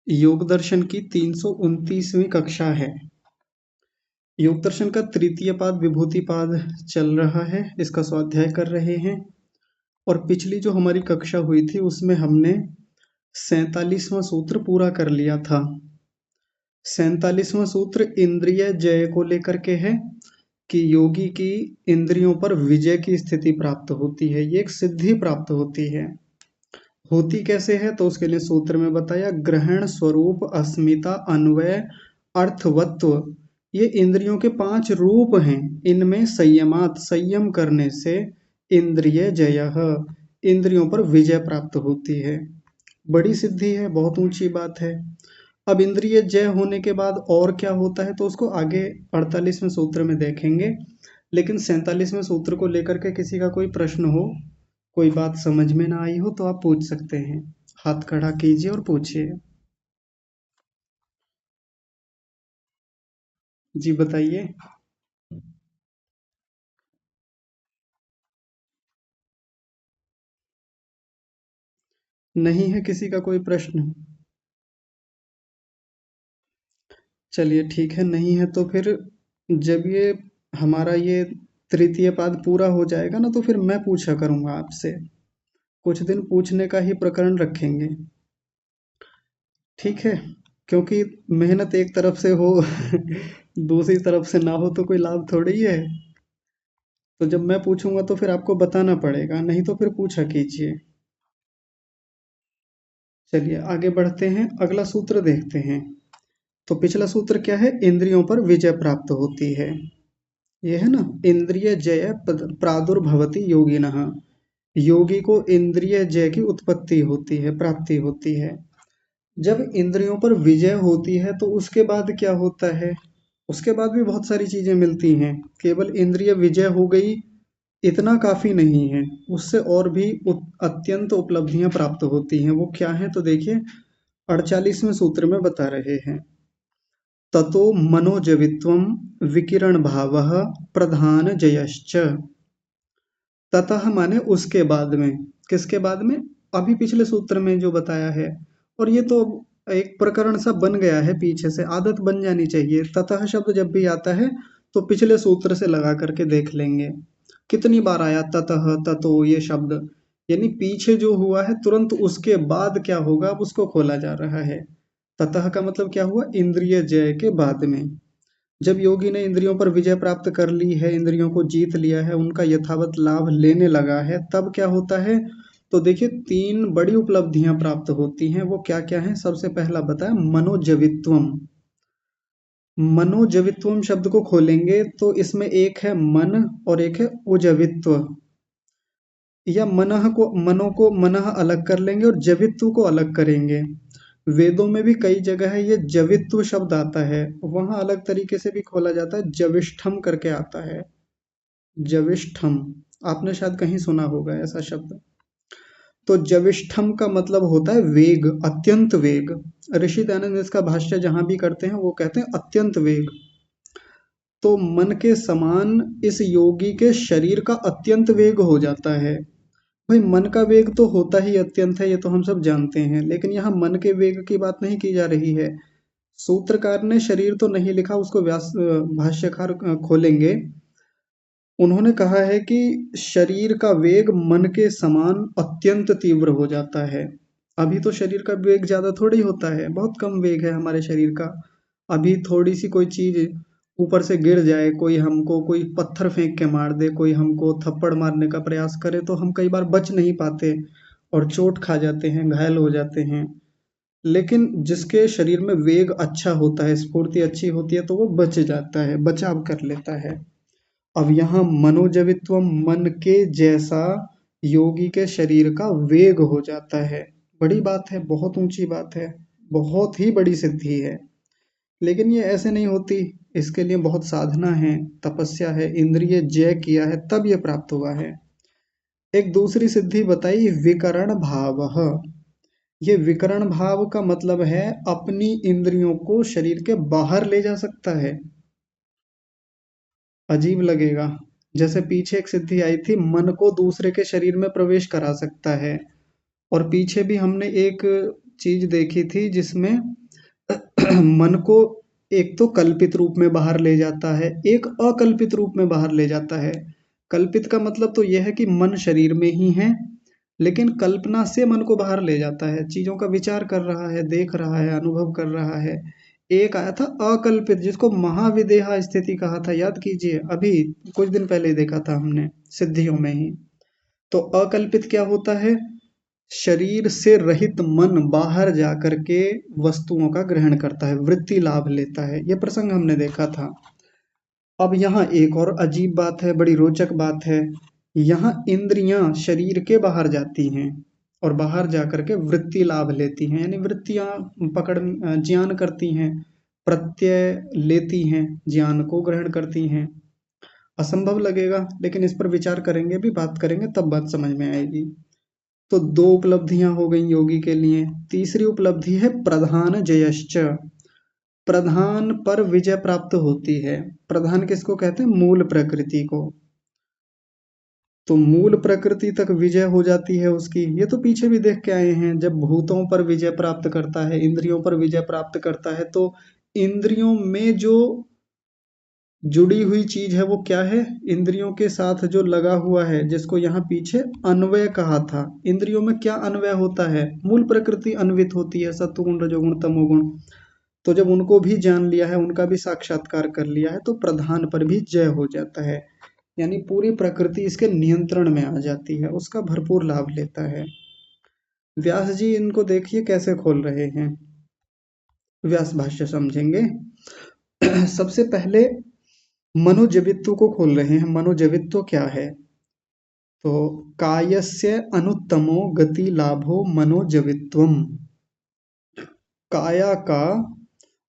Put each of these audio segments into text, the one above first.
योग दर्शन की 329वीं कक्षा है। योग दर्शन का तृतीय पाद विभूति पाद चल रहा है, इसका स्वाध्याय कर रहे हैं। और पिछली जो हमारी कक्षा हुई थी उसमें हमने 47वां सूत्र पूरा कर लिया था। 47वां सूत्र इंद्रिय जय को लेकर के है कि योगी की इंद्रियों पर विजय की स्थिति प्राप्त होती है, ये एक सिद्धि प्राप्त होती है। होती कैसे है तो उसके लिए सूत्र में बताया, ग्रहण, स्वरूप, अस्मिता, अन्वय, अर्थवत्व, ये इंद्रियों के 5 रूप हैं। इनमें संयमात, संयम करने से इंद्रिय जयः, इंद्रियों पर विजय प्राप्त होती है। बड़ी सिद्धि है, बहुत ऊंची बात है। अब इंद्रिय जय होने के बाद और क्या होता है तो उसको आगे 48वें सूत्र में देखेंगे। लेकिन 47वें सूत्र को लेकर के किसी का कोई प्रश्न हो, कोई बात समझ में ना आई हो तो आप पूछ सकते हैं। हाथ खड़ा कीजिए और पूछिए। जी बताइए। नहीं है किसी का कोई प्रश्न? चलिए ठीक है, नहीं है तो फिर जब ये हमारा ये तृतीय पाद पूरा हो जाएगा ना तो फिर मैं पूछा करूंगा आपसे। कुछ दिन पूछने का ही प्रकरण रखेंगे, ठीक है? क्योंकि मेहनत एक तरफ से हो दूसरी तरफ से ना हो तो कोई लाभ थोड़ी है। तो जब मैं पूछूंगा तो फिर आपको बताना पड़ेगा, नहीं तो फिर पूछा कीजिए। चलिए आगे बढ़ते हैं, अगला सूत्र देखते हैं। तो पिछला सूत्र क्या है? इंद्रियों पर विजय प्राप्त होती है, ये है ना। इंद्रिय जय प्रादुर्भवति योगिनः, योगी को इंद्रिय जय की उत्पत्ति होती है, प्राप्ति होती है। जब इंद्रियों पर विजय होती है तो उसके बाद क्या होता है? उसके बाद भी बहुत सारी चीजें मिलती हैं। केवल इंद्रिय विजय हो गई इतना काफी नहीं है, उससे और भी अत्यंत उपलब्धियां प्राप्त होती हैं। वो क्या है तो देखिए, 48वें सूत्र में बता रहे हैं। ततो मनोजवित्वम विकिरण भावः प्रधान जयश्च। ततः माने उसके बाद में, किसके बाद में? अभी पिछले सूत्र में जो बताया है। और ये तो एक प्रकरण सा बन गया है, पीछे से आदत बन जानी चाहिए। ततः शब्द जब भी आता है तो पिछले सूत्र से लगा करके देख लेंगे कितनी बार आया ततः ततो ये शब्द, यानी पीछे जो हुआ है तुरंत उसके बाद क्या होगा अब उसको खोला जा रहा है। ततः का मतलब क्या हुआ? इंद्रिय जय के बाद में। जब योगी ने इंद्रियों पर विजय प्राप्त कर ली है, इंद्रियों को जीत लिया है, उनका यथावत लाभ लेने लगा है, तब क्या होता है तो देखिए 3 बड़ी उपलब्धियां प्राप्त होती हैं। वो क्या क्या हैं? सबसे पहला बताया मनोजवित्वम। मनोजवित्वम शब्द को खोलेंगे तो इसमें एक है मन और एक है उजवित्व। या मनो को मनः अलग कर लेंगे और जवित्व को अलग करेंगे। वेदों में भी कई जगह है ये जवित्व शब्द आता है, वहां अलग तरीके से भी खोला जाता है, जविष्ठम करके आता है। जविष्ठम, आपने शायद कहीं सुना होगा ऐसा शब्द। तो जविष्ठम का मतलब होता है वेग, अत्यंत वेग। ऋषि दयानंद इसका भाष्य जहां भी करते हैं वो कहते हैं अत्यंत वेग। तो मन के समान इस योगी के शरीर का अत्यंत वेग हो जाता है। भाई मन का वेग तो होता ही अत्यंत है, ये तो हम सब जानते हैं, लेकिन यहाँ मन के वेग की बात नहीं की जा रही है। सूत्रकार ने शरीर तो नहीं लिखा, उसको व्यास भाष्यकार खोलेंगे। उन्होंने कहा है कि शरीर का वेग मन के समान अत्यंत तीव्र हो जाता है। अभी तो शरीर का वेग ज्यादा थोड़ी होता है, बहुत कम वेग है हमारे शरीर का। अभी थोड़ी सी कोई चीज ऊपर से गिर जाए, कोई हमको कोई पत्थर फेंक के मार दे, कोई हमको थप्पड़ मारने का प्रयास करे तो हम कई बार बच नहीं पाते और चोट खा जाते हैं, घायल हो जाते हैं। लेकिन जिसके शरीर में वेग अच्छा होता है, स्फूर्ति अच्छी होती है, तो वो बच जाता है, बचाव कर लेता है। अब यहाँ मनोजवित्व, मन के जैसा योगी के शरीर का वेग हो जाता है। बड़ी बात है, बहुत ऊंची बात है, बहुत ही बड़ी सिद्धि है। लेकिन ये ऐसे नहीं होती, इसके लिए बहुत साधना है, तपस्या है, इंद्रिय जय किया है तब ये प्राप्त हुआ है। एक दूसरी सिद्धि बताई, विकरण भाव। ये विकरण भाव का मतलब है अपनी इंद्रियों को शरीर के बाहर ले जा सकता है। अजीब लगेगा, जैसे पीछे एक सिद्धि आई थी, मन को दूसरे के शरीर में प्रवेश करा सकता है। और पीछे भी हमने एक चीज देखी थी जिसमें मन को एक तो कल्पित रूप में बाहर ले जाता है, एक अकल्पित रूप में बाहर ले जाता है। कल्पित का मतलब तो यह है कि मन शरीर में ही है, लेकिन कल्पना से मन को बाहर ले जाता है, चीजों का विचार कर रहा है, देख रहा है, अनुभव कर रहा है। एक आया था अकल्पित, जिसको महाविदेहा स्थिति कहा था, याद कीजिए, अभी कुछ दिन पहले ही देखा था हमने सिद्धियों में ही। तो अकल्पित क्या होता है? शरीर से रहित मन बाहर जाकर के वस्तुओं का ग्रहण करता है, वृत्ति लाभ लेता है। यह प्रसंग हमने देखा था। अब यहाँ एक और अजीब बात है, बड़ी रोचक बात है। यहाँ इंद्रियां शरीर के बाहर जाती हैं और बाहर जाकर के वृत्ति लाभ लेती हैं, यानी वृत्तियां ज्ञान करती हैं, प्रत्यय लेती हैं, ज्ञान को ग्रहण करती हैं। असंभव लगेगा, लेकिन इस पर विचार करेंगे, भी बात करेंगे, तब बात समझ में आएगी। तो दो उपलब्धियां हो गई योगी के लिए। तीसरी उपलब्धि है प्रधान जयश्च। प्रधान पर विजय प्राप्त होती है। प्रधान किसको कहते हैं? मूल प्रकृति को। तो मूल प्रकृति तक विजय हो जाती है उसकी। ये तो पीछे भी देख के आए हैं, जब भूतों पर विजय प्राप्त करता है, इंद्रियों पर विजय प्राप्त करता है, तो इंद्रियों में जो जुड़ी हुई चीज है वो क्या है? इंद्रियों के साथ जो लगा हुआ है, जिसको यहाँ पीछे अन्वय कहा था। इंद्रियों में क्या अन्वय होता है? मूल प्रकृति अन्वित होती है, सत्वगुण, रजोगुण, तमोगुण। तो जब उनको भी जान लिया है, उनका भी साक्षात्कार कर लिया है, तो प्रधान पर भी जय हो जाता है, यानी पूरी प्रकृति इसके नियंत्रण में आ जाती है, उसका भरपूर लाभ लेता है। व्यास जी इनको देखिए कैसे खोल रहे हैं, व्यास भाष्य समझेंगे। सबसे पहले मनोजवित्व को खोल रहे हैं। मनोजवित्व क्या है? तो कायस्य अनुत्तमो गति लाभो मनोजवित्वम। काया का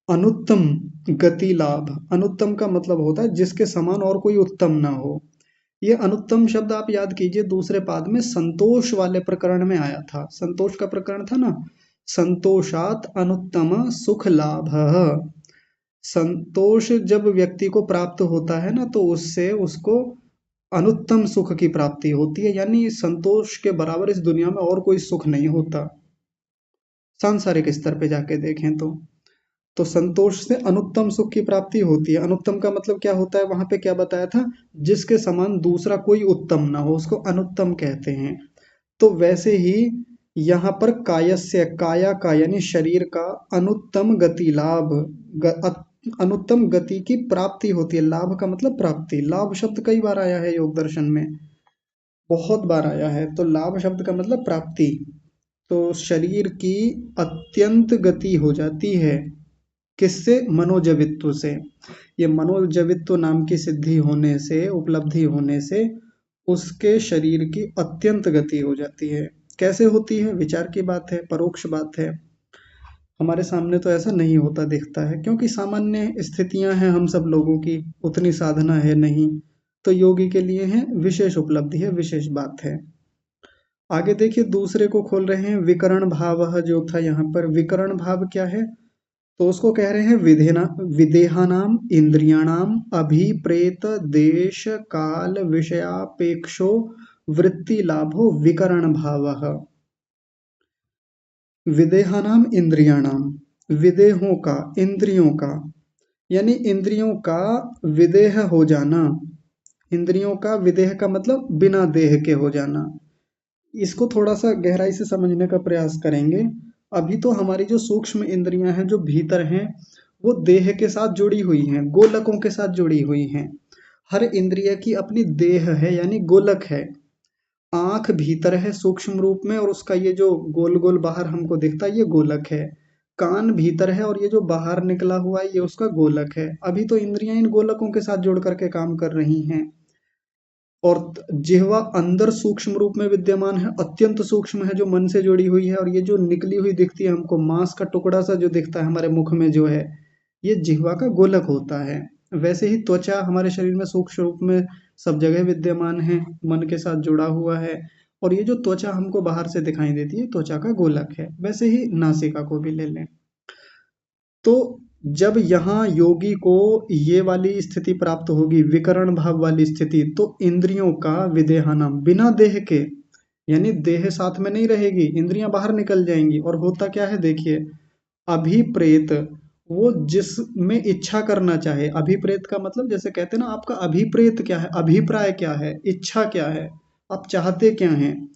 अनुत्तम गति लाभ। अनुत्तम का मतलब होता है जिसके समान और कोई उत्तम ना हो। ये अनुत्तम शब्द आप याद कीजिए, दूसरे पाद में संतोष वाले प्रकरण में आया था। संतोष का प्रकरण था ना, संतोषात अनुत्तम सुख लाभ। संतोष जब व्यक्ति को प्राप्त होता है ना, तो उससे उसको अनुत्तम सुख की प्राप्ति होती है, यानी संतोष के बराबर इस दुनिया में और कोई सुख नहीं होता, सांसारिक स्तर पे जाके देखें तो संतोष से अनुत्तम सुख की प्राप्ति होती है। अनुत्तम का मतलब क्या होता है? वहां पे क्या बताया था? जिसके समान दूसरा कोई उत्तम ना हो, उसको अनुत्तम कहते हैं। तो वैसे ही यहाँ पर कायस्य, काया का यानी शरीर का अनुत्तम गति लाभ, अनुत्तम गति की प्राप्ति होती है। लाभ का मतलब प्राप्ति। लाभ शब्द कई बार आया है योग दर्शन में, बहुत बार आया है। तो लाभ शब्द का मतलब प्राप्ति। तो शरीर की अत्यंत गति हो जाती है, किससे? मनोजवित्व से। ये मनोजवित्व नाम की सिद्धि होने से, उपलब्धि होने से उसके शरीर की अत्यंत गति हो जाती है। कैसे होती है? विचार की बात है, परोक्ष बात है। हमारे सामने तो ऐसा नहीं होता दिखता है, क्योंकि सामान्य स्थितियां हैं हम सब लोगों की, उतनी साधना है नहीं। तो योगी के लिए है विशेष उपलब्धि है, विशेष बात है। आगे देखिए, दूसरे को खोल रहे हैं, विकरण भाव जो था यहाँ पर। विकरण भाव क्या है? तो उसको कह रहे हैं विदेहानाम इंद्रियाणाम अभिप्रेत देश काल विषयापेक्षो वृत्ति लाभो विकरण भावः। विदेहानाम इंद्रियाणाम, विदेहों का, इंद्रियों का, यानी इंद्रियों का विदेह हो जाना। इंद्रियों का विदेह का मतलब बिना देह के हो जाना। इसको थोड़ा सा गहराई से समझने का प्रयास करेंगे। अभी तो हमारी जो सूक्ष्म इंद्रियां हैं, जो भीतर हैं, वो देह के साथ जुड़ी हुई हैं, गोलकों के साथ जुड़ी हुई हैं। हर इंद्रिय की अपनी देह है, यानी गोलक है। आंख भीतर है सूक्ष्म रूप में, और उसका ये जो गोल गोल बाहर हमको दिखता है, ये गोलक है। कान भीतर है, और ये जो बाहर निकला हुआ है, ये उसका गोलक है। अभी तो इंद्रियां इन गोलकों के साथ जुड़ करके काम कर रही हैं। और जिह्वा अंदर सूक्ष्म रूप में विद्यमान है, अत्यंत सूक्ष्म है, जो मन से जुड़ी हुई है। और ये जो निकली हुई दिखती है हमको, मांस का टुकड़ा सा जो दिखता है हमारे मुख में जो है, ये जिह्वा का गोलक होता है। वैसे ही त्वचा हमारे शरीर में सूक्ष्म रूप में सब जगह विद्यमान है, मन के साथ जुड़ा हुआ है। और ये जो त्वचा हमको बाहर से दिखाई देती है, त्वचा का गोलक है। वैसे ही नासिका को भी ले लें, तो जब यहाँ योगी को ये वाली स्थिति प्राप्त होगी, विकरण भाव वाली स्थिति, तो इंद्रियों का विदेहानाम, बिना देह के, यानी देह साथ में नहीं रहेगी, इंद्रियां बाहर निकल जाएंगी। और होता क्या है देखिए, अभिप्रेत, वो जिसमें इच्छा करना चाहे। अभिप्रेत का मतलब जैसे कहते हैं ना, आपका अभिप्रेत क्या है, अभिप्राय क्या है, इच्छा क्या है, आप चाहते क्या हैं।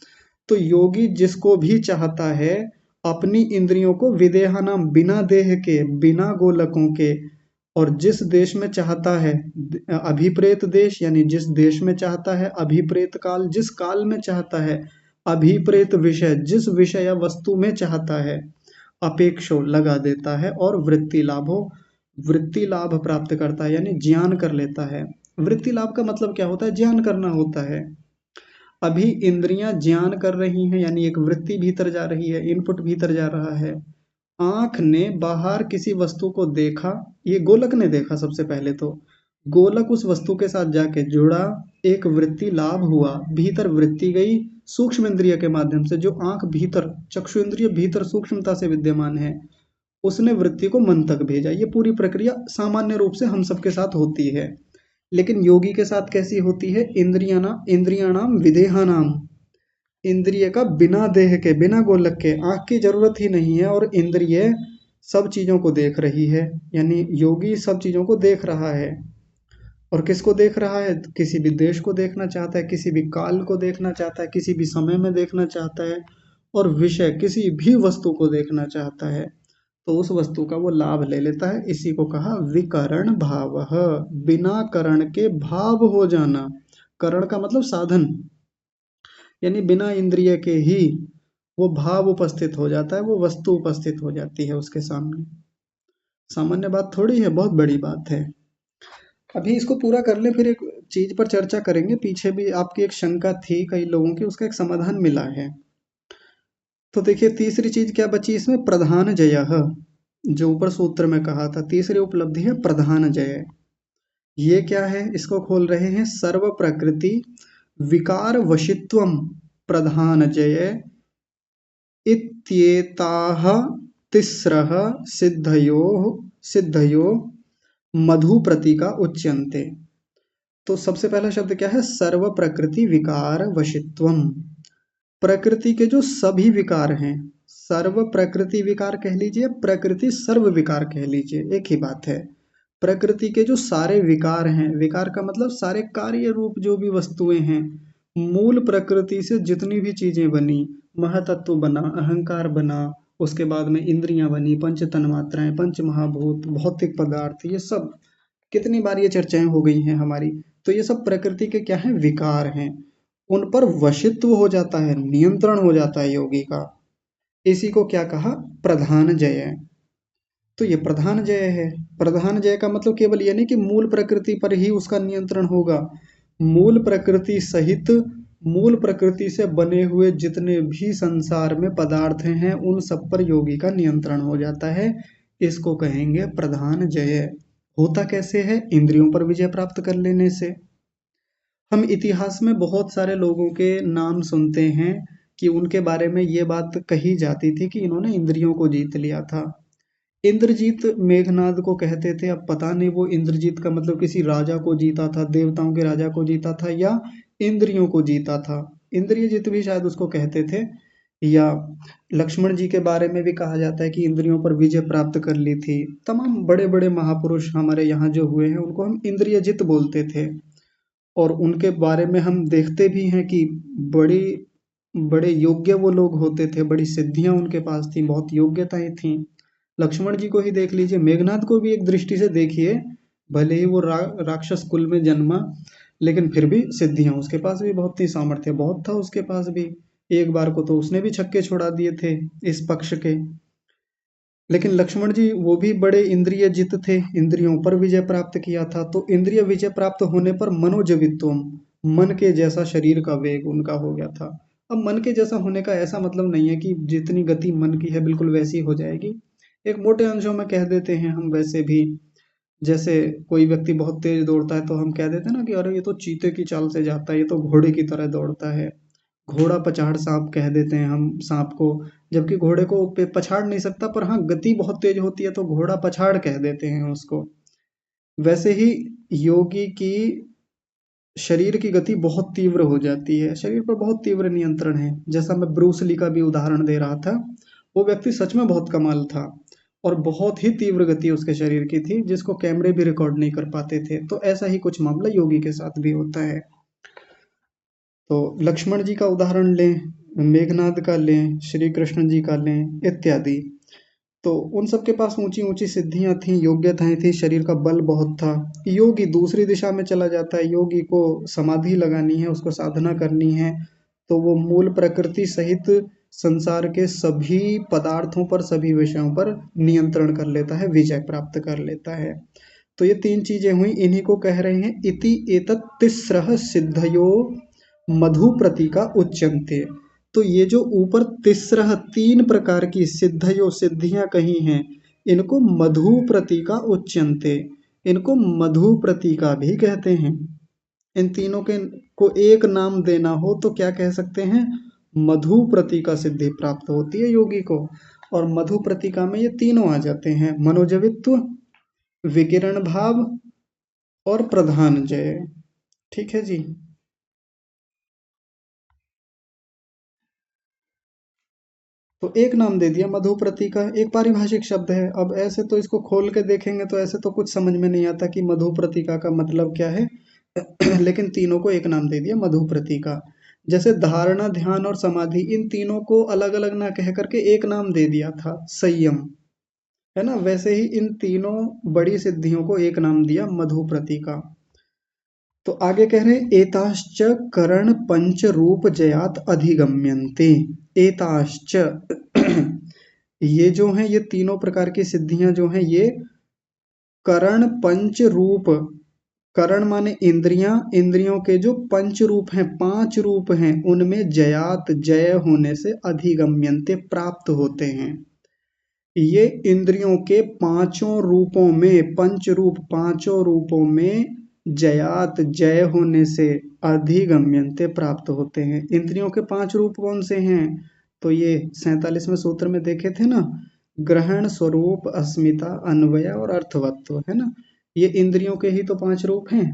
तो योगी जिसको भी चाहता है, अपनी इंद्रियों को विदेहा नाम, बिना देह के, बिना गोलकों के, और जिस देश में चाहता है, अभिप्रेत देश यानी जिस देश में चाहता है, अभिप्रेत काल जिस काल में चाहता है, अभिप्रेत विषय जिस विषय या वस्तु में चाहता है, अपेक्षो लगा देता है, और वृत्ति लाभो, वृत्ति लाभ प्राप्त करता है, यानी ज्ञान कर लेता है। वृत्ति लाभ का मतलब क्या होता है, ज्ञान करना होता है। अभी इंद्रियां ज्ञान कर रही हैं, यानी एक वृत्ति भीतर जा रही है, इनपुट भीतर जा रहा है। आंख ने बाहर किसी वस्तु को देखा, ये गोलक ने देखा सबसे पहले तो, गोलक उस वस्तु के साथ जाके जुड़ा, एक वृत्ति लाभ हुआ, भीतर वृत्ति गई सूक्ष्म इंद्रिय के माध्यम से, जो आंख भीतर, चक्षु इंद्रिय भीतर सूक्ष्मता से विद्यमान है, उसने वृत्ति को मन तक भेजा। ये पूरी प्रक्रिया सामान्य रूप से हम सबके साथ होती है, लेकिन योगी के साथ कैसी होती है, इंद्रियाणाम विदेहानाम, इंद्रिय का बिना देह के, बिना गोलक के, आंख की जरूरत ही नहीं है, और इंद्रिय सब चीजों को देख रही है। यानी योगी सब चीजों को देख रहा है। और किसको देख रहा है, किसी भी देश को देखना चाहता है, किसी भी काल को देखना चाहता है, किसी भी समय में देखना चाहता है, और विषय किसी भी वस्तु को देखना चाहता है, तो उस वस्तु का वो लाभ ले लेता है। इसी को कहा विकरण भाव, बिना करण के भाव हो जाना। करण का मतलब साधन, यानी बिना इंद्रिय के ही वो भाव उपस्थित हो जाता है, वो वस्तु उपस्थित हो जाती है उसके सामने। सामान्य बात थोड़ी है, बहुत बड़ी बात है। अभी इसको पूरा कर ले, फिर एक चीज पर चर्चा करेंगे। पीछे भी आपकी एक शंका थी कई लोगों की, उसका एक समाधान मिला है। तो देखिए तीसरी चीज क्या बची इसमें, प्रधान जय, जो ऊपर सूत्र में कहा था, तीसरी उपलब्धि है प्रधान जय। ये क्या है, इसको खोल रहे हैं, सर्व प्रकृति विकार वशित्वम प्रधान जय इत्येताः तिस्रः सिद्धयो मधु प्रतीका उच्यन्ते। तो सबसे पहला शब्द क्या है, सर्व प्रकृति विकार वशित्वम। प्रकृति के जो सभी विकार हैं, सर्व प्रकृति विकार कह लीजिए, प्रकृति सर्व विकार कह लीजिए, एक ही बात है। प्रकृति के जो सारे विकार हैं, विकार का मतलब सारे कार्य रूप जो भी वस्तुएं हैं, मूल प्रकृति से जितनी भी चीजें बनी, महतत्व बना, अहंकार बना, उसके बाद में इंद्रियां बनी, पंच तन्मात्राएं, पंच महाभूत, भौतिक पदार्थ, ये सब कितनी बार ये चर्चाएं हो गई हैं हमारी। तो ये सब प्रकृति के क्या है, विकार हैं। उन पर वशित्व हो जाता है, नियंत्रण हो जाता है योगी का। इसी को क्या कहा, प्रधान जय। तो ये प्रधान जय है। प्रधान जय का मतलब केवल ये नहीं कि मूल प्रकृति पर ही उसका नियंत्रण होगा, मूल प्रकृति सहित, मूल प्रकृति से बने हुए जितने भी संसार में पदार्थ हैं, उन सब पर योगी का नियंत्रण हो जाता है। इसको कहेंगे प्रधान जय। होता कैसे है, इंद्रियों पर विजय प्राप्त कर लेने से। हम इतिहास में बहुत सारे लोगों के नाम सुनते हैं कि उनके बारे में ये बात कही जाती थी कि इन्होंने इंद्रियों को जीत लिया था। इंद्रजीत मेघनाद को कहते थे। अब पता नहीं वो इंद्रजीत का मतलब किसी राजा को जीता था, देवताओं के राजा को जीता था, या इंद्रियों को जीता था। इंद्रियजीत भी शायद उसको कहते थे। या लक्ष्मण जी के बारे में भी कहा जाता है कि इंद्रियों पर विजय प्राप्त कर ली थी। तमाम बड़े बड़े महापुरुष हमारे यहाँ जो हुए हैं, उनको हम इंद्रियजित बोलते थे। और उनके बारे में हम देखते भी हैं कि बड़ी बड़े योग्य वो लोग होते थे, बड़ी सिद्धियां उनके पास थी, बहुत योग्यताएं थीं। लक्ष्मण जी को ही देख लीजिए, मेघनाद को भी एक दृष्टि से देखिए, भले ही वो राक्षस कुल में जन्मा, लेकिन फिर भी सिद्धियां उसके पास भी बहुत थी, सामर्थ्य बहुत था उसके पास भी। एक बार को तो उसने भी छक्के छोड़ा दिए थे इस पक्ष के। लेकिन लक्ष्मण जी वो भी बड़े इंद्रिय जित थे, इंद्रियों पर विजय प्राप्त किया था। तो इंद्रिय विजय प्राप्त होने पर मनोजवित्वम, मन के जैसा शरीर का वेग उनका हो गया था। अब मन के जैसा होने का ऐसा मतलब नहीं है कि जितनी गति मन की है बिल्कुल वैसी हो जाएगी। एक मोटे अंशों में कह देते हैं हम वैसे भी। जैसे कोई व्यक्ति बहुत तेज दौड़ता है तो हम कह देते हैं ना कि अरे ये तो चीते की चाल से जाता है, ये तो घोड़े की तरह दौड़ता है। घोड़ा पछाड़ सांप कह देते हैं हम सांप को, जबकि घोड़े को पछाड़ नहीं सकता, पर हाँ गति बहुत तेज होती है तो घोड़ा पछाड़ कह देते हैं उसको। वैसे ही योगी की शरीर की गति बहुत तीव्र हो जाती है, शरीर पर बहुत तीव्र नियंत्रण है। जैसा मैं ब्रूस ली का भी उदाहरण दे रहा था, वो व्यक्ति सच में बहुत कमाल था और बहुत ही तीव्र गति उसके शरीर की थी, जिसको कैमरे भी रिकॉर्ड नहीं कर पाते थे। तो ऐसा ही कुछ मामला योगी के साथ भी होता है। तो लक्ष्मण जी का उदाहरण लें, मेघनाद का लें, श्री कृष्ण जी का लें, इत्यादि। तो उन सब के पास ऊंची ऊंची सिद्धियां थी, योग्यताएं थी, शरीर का बल बहुत था। योगी दूसरी दिशा में चला जाता है, योगी को समाधि लगानी है, उसको साधना करनी है, तो वो मूल प्रकृति सहित संसार के सभी पदार्थों पर, सभी विषयों पर नियंत्रण कर लेता है, विजय प्राप्त कर लेता है। तो ये तीन चीजें हुई, इन्हीं को कह रहे हैं इति एतत् तिस्रः सिद्धयो मधु प्रतीका उच्यन्ते। तो ये जो ऊपर तिस्रः तीन प्रकार की सिद्धयो सिद्धियां कही हैं, इनको मधु प्रतीका उच्यन्ते, इनको मधु प्रतीका भी कहते हैं। इन तीनों के को एक नाम देना हो तो क्या कह सकते हैं? मधु प्रतीका सिद्धि प्राप्त होती है योगी को। और मधु प्रतीका में ये तीनों आ जाते हैं, मनोजवित्व, विकिरण भाव और प्रधान जय। ठीक है जी। तो एक नाम दे दिया मधु प्रतीका, एक पारिभाषिक शब्द है। अब ऐसे तो इसको खोल के देखेंगे तो ऐसे तो कुछ समझ में नहीं आता कि मधु प्रतीका का मतलब क्या है। लेकिन तीनों को एक नाम दे दिया मधु प्रतीका। जैसे धारणा, ध्यान और समाधि, इन तीनों को अलग अलग ना कह करके एक नाम दे दिया था, संयम, है ना। वैसे ही इन तीनों बड़ी सिद्धियों को एक नाम दिया, मधु प्रतीका। तो आगे कह रहे हैं एताश्च करण पंच रूप जयात अधिगम्यन्ते। एताश्च ये जो हैं, ये तीनों प्रकार की सिद्धियां जो हैं, ये करण पंच रूप, करण माने इंद्रियां, इंद्रियों के जो पंच रूप हैं, पांच रूप हैं, उनमें जयात जय होने से अधिगम्यन्ते प्राप्त होते हैं। ये इंद्रियों के पांचों रूपों में, पंच रूप पांचों रूपों में जयात जय होने से अधिगम्यन्ते प्राप्त होते हैं। इंद्रियों के पांच रूप कौन से हैं? तो ये 47वें सूत्र में देखे थे ना, ग्रहण, स्वरूप, अस्मिता, अन्वय और अर्थवत्व, है ना। ये इंद्रियों के ही तो पांच रूप हैं।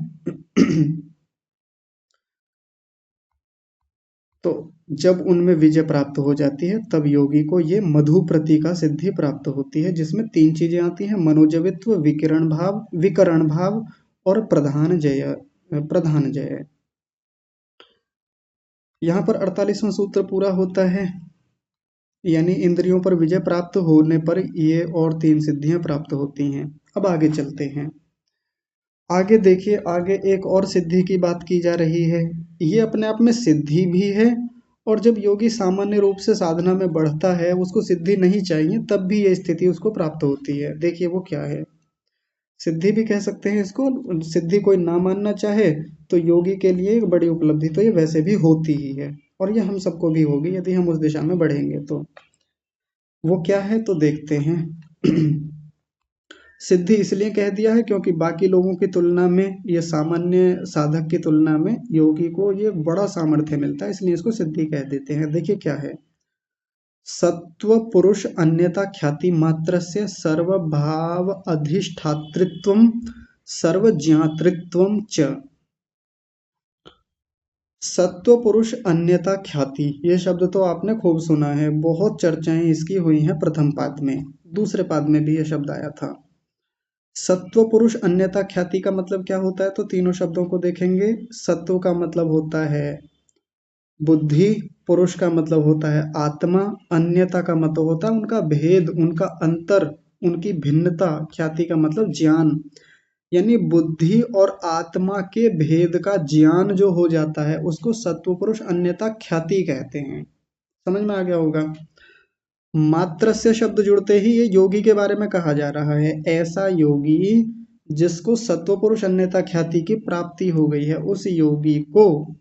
तो जब उनमें विजय प्राप्त हो जाती है, तब योगी को ये मधु प्रतीका सिद्धि प्राप्त होती है, जिसमें तीन चीजें आती हैं, मनोजवित्व, विकरण भाव और प्रधान जय। प्रधान जय। यहाँ पर 48वां सूत्र पूरा होता है, यानी इंद्रियों पर विजय प्राप्त होने पर ये और तीन सिद्धियां प्राप्त होती हैं। अब आगे चलते हैं। आगे देखिए, आगे एक और सिद्धि की बात की जा रही है। ये अपने आप में सिद्धि भी है, और जब योगी सामान्य रूप से साधना में बढ़ता है, उसको सिद्धि नहीं चाहिए, तब भी ये स्थिति उसको प्राप्त होती है। देखिए वो क्या है, सिद्धि भी कह सकते हैं इसको। सिद्धि कोई ना मानना चाहे तो योगी के लिए एक बड़ी उपलब्धि तो ये वैसे भी होती ही है, और ये हम सबको भी होगी यदि हम उस दिशा में बढ़ेंगे तो। वो क्या है तो देखते हैं। सिद्धि इसलिए कह दिया है क्योंकि बाकी लोगों की तुलना में, ये सामान्य साधक की तुलना में योगी को ये बड़ा सामर्थ्य मिलता है, इसलिए इसको सिद्धि कह देते हैं। देखिए क्या है, सत्व पुरुष अन्यता ख्याति मात्रस्य सर्वभाव अधिष्ठातृत्वं सर्वज्ञातृत्वं च। सत्व पुरुष अन्यता ख्याति, ये शब्द तो आपने खूब सुना है, बहुत चर्चाएं इसकी हुई हैं प्रथम पाद में, दूसरे पाद में भी ये शब्द आया था। सत्व पुरुष अन्यथा ख्याति का मतलब क्या होता है, तो तीनों शब्दों को देखेंगे। सत्व का मतलब होता है बुद्धि, पुरुष का मतलब होता है आत्मा, अन्यता का मतलब होता है उनका भेद, उनका अंतर, उनकी भिन्नता, ख्याति का मतलब ज्ञान। यानी बुद्धि और आत्मा के भेद का ज्ञान जो हो जाता है, उसको सत्व पुरुष अन्यथा ख्याति कहते हैं। समझ में आ गया होगा। मात्र से शब्द जुड़ते ही ये योगी के बारे में कहा जा रहा है। ऐसा योगी जिसको सत्व पुरुष अन्यथा ख्याति की प्राप्ति हो गई है, उस योगी को,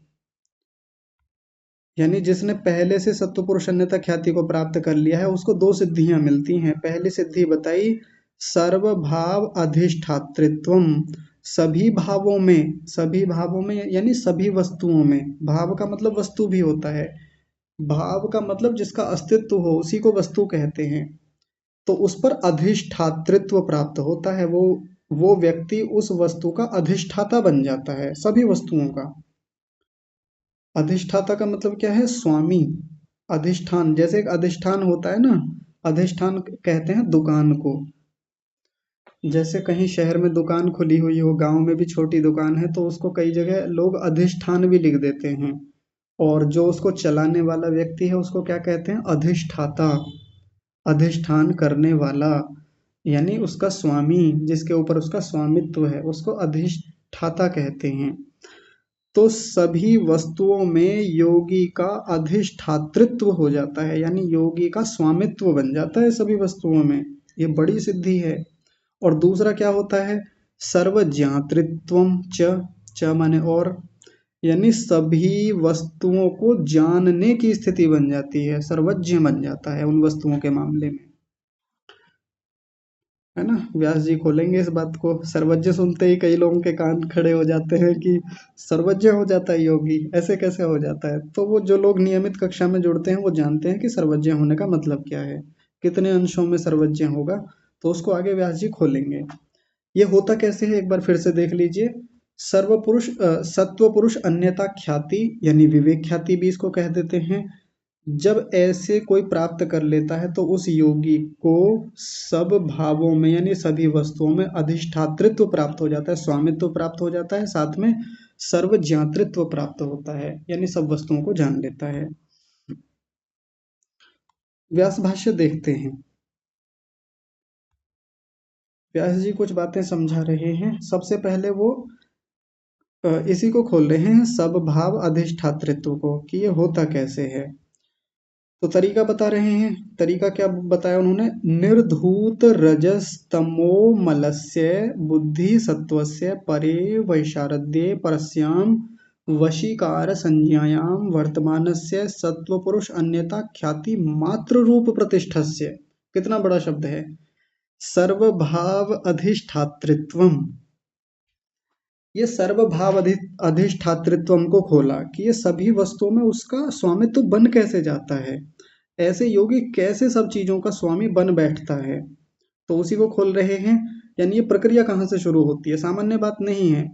यानी जिसने पहले से सत्व पुरुष अन्यथा ख्याति को प्राप्त कर लिया है, उसको दो सिद्धियां मिलती हैं। पहली सिद्धि बताई, सर्वभाव अधिष्ठातृत्वम, सभी भावों में यानी सभी वस्तुओं में, भाव का मतलब वस्तु भी होता है, भाव का मतलब जिसका अस्तित्व हो उसी को वस्तु कहते हैं। तो उस पर अधिष्ठातृत्व प्राप्त होता है, वो वो व्यक्ति उस वस्तु का अधिष्ठाता बन जाता है, सभी वस्तुओं का। अधिष्ठाता का मतलब क्या है? स्वामी। अधिष्ठान, जैसे एक अधिष्ठान होता है ना, अधिष्ठान कहते हैं दुकान को। जैसे कहीं शहर में दुकान खुली हुई हो, गांव में भी छोटी दुकान है, तो उसको कई जगह लोग अधिष्ठान भी लिख देते हैं। और जो उसको चलाने वाला व्यक्ति है उसको क्या कहते हैं? अधिष्ठाता। अधिष्ठान करने वाला, यानी उसका स्वामी, जिसके ऊपर उसका स्वामित्व है, उसको अधिष्ठाता कहते हैं। तो सभी वस्तुओं में योगी का अधिष्ठातृत्व हो जाता है, यानी योगी का स्वामित्व बन जाता है सभी वस्तुओं में। ये बड़ी सिद्धि है। और दूसरा क्या होता है? सर्वज्ञातृत्वम च, च माने और, यानी सभी वस्तुओं को जानने की स्थिति बन जाती है, सर्वज्ञ बन जाता है उन वस्तुओं के मामले में, है ना। व्यास जी खोलेंगे इस बात को। सर्वज्ञ सुनते ही कई लोगों के कान खड़े हो जाते हैं कि सर्वज्ञ हो जाता है योगी, ऐसे कैसे हो जाता है? तो वो जो लोग नियमित कक्षा में जुड़ते हैं वो जानते हैं कि सर्वज्ञ होने का मतलब क्या है, कितने अंशों में सर्वज्ञ होगा। तो उसको आगे व्यास जी खोलेंगे। ये होता कैसे है, एक बार फिर से देख लीजिए। सत्व पुरुष अन्यथा ख्याति, यानी विवेक ख्याति भी इसको कह देते हैं। जब ऐसे कोई प्राप्त कर लेता है तो उस योगी को सब भावों में, यानी सभी वस्तुओं में अधिष्ठातृत्व प्राप्त हो जाता है, स्वामित्व प्राप्त हो जाता है, साथ में सर्वज्ञातृत्व प्राप्त होता है, यानी सब वस्तुओं को जान लेता है। व्यास भाष्य देखते हैं। व्यास जी कुछ बातें समझा रहे हैं। सबसे पहले वो इसी को खोल रहे हैं, सब भाव अधिष्ठातृत्व को, कि ये होता कैसे है। तो तरीका बता रहे हैं। तरीका क्या बताया उन्होंने? निर्धूत रजस तमो मलस्य बुद्धि सत्वस्य परे वैशारद्ये परस्याम वशीकार संज्ञायाम वर्तमानस्य सत्वपुरुष अन्यता ख्याति मात्र रूप प्रतिष्ठस्य। कितना बड़ा शब्द है, सर्वभाव अधिष्ठातृत्वम। ये सर्वभाव अधिष्ठातृत्वम को खोला कि ये सभी वस्तुओं में उसका स्वामित्व बन कैसे जाता है, ऐसे योगी कैसे सब चीजों का स्वामी बन बैठता है। तो उसी को खोल रहे हैं। यानी ये प्रक्रिया कहाँ से शुरू होती है, सामान्य बात नहीं है।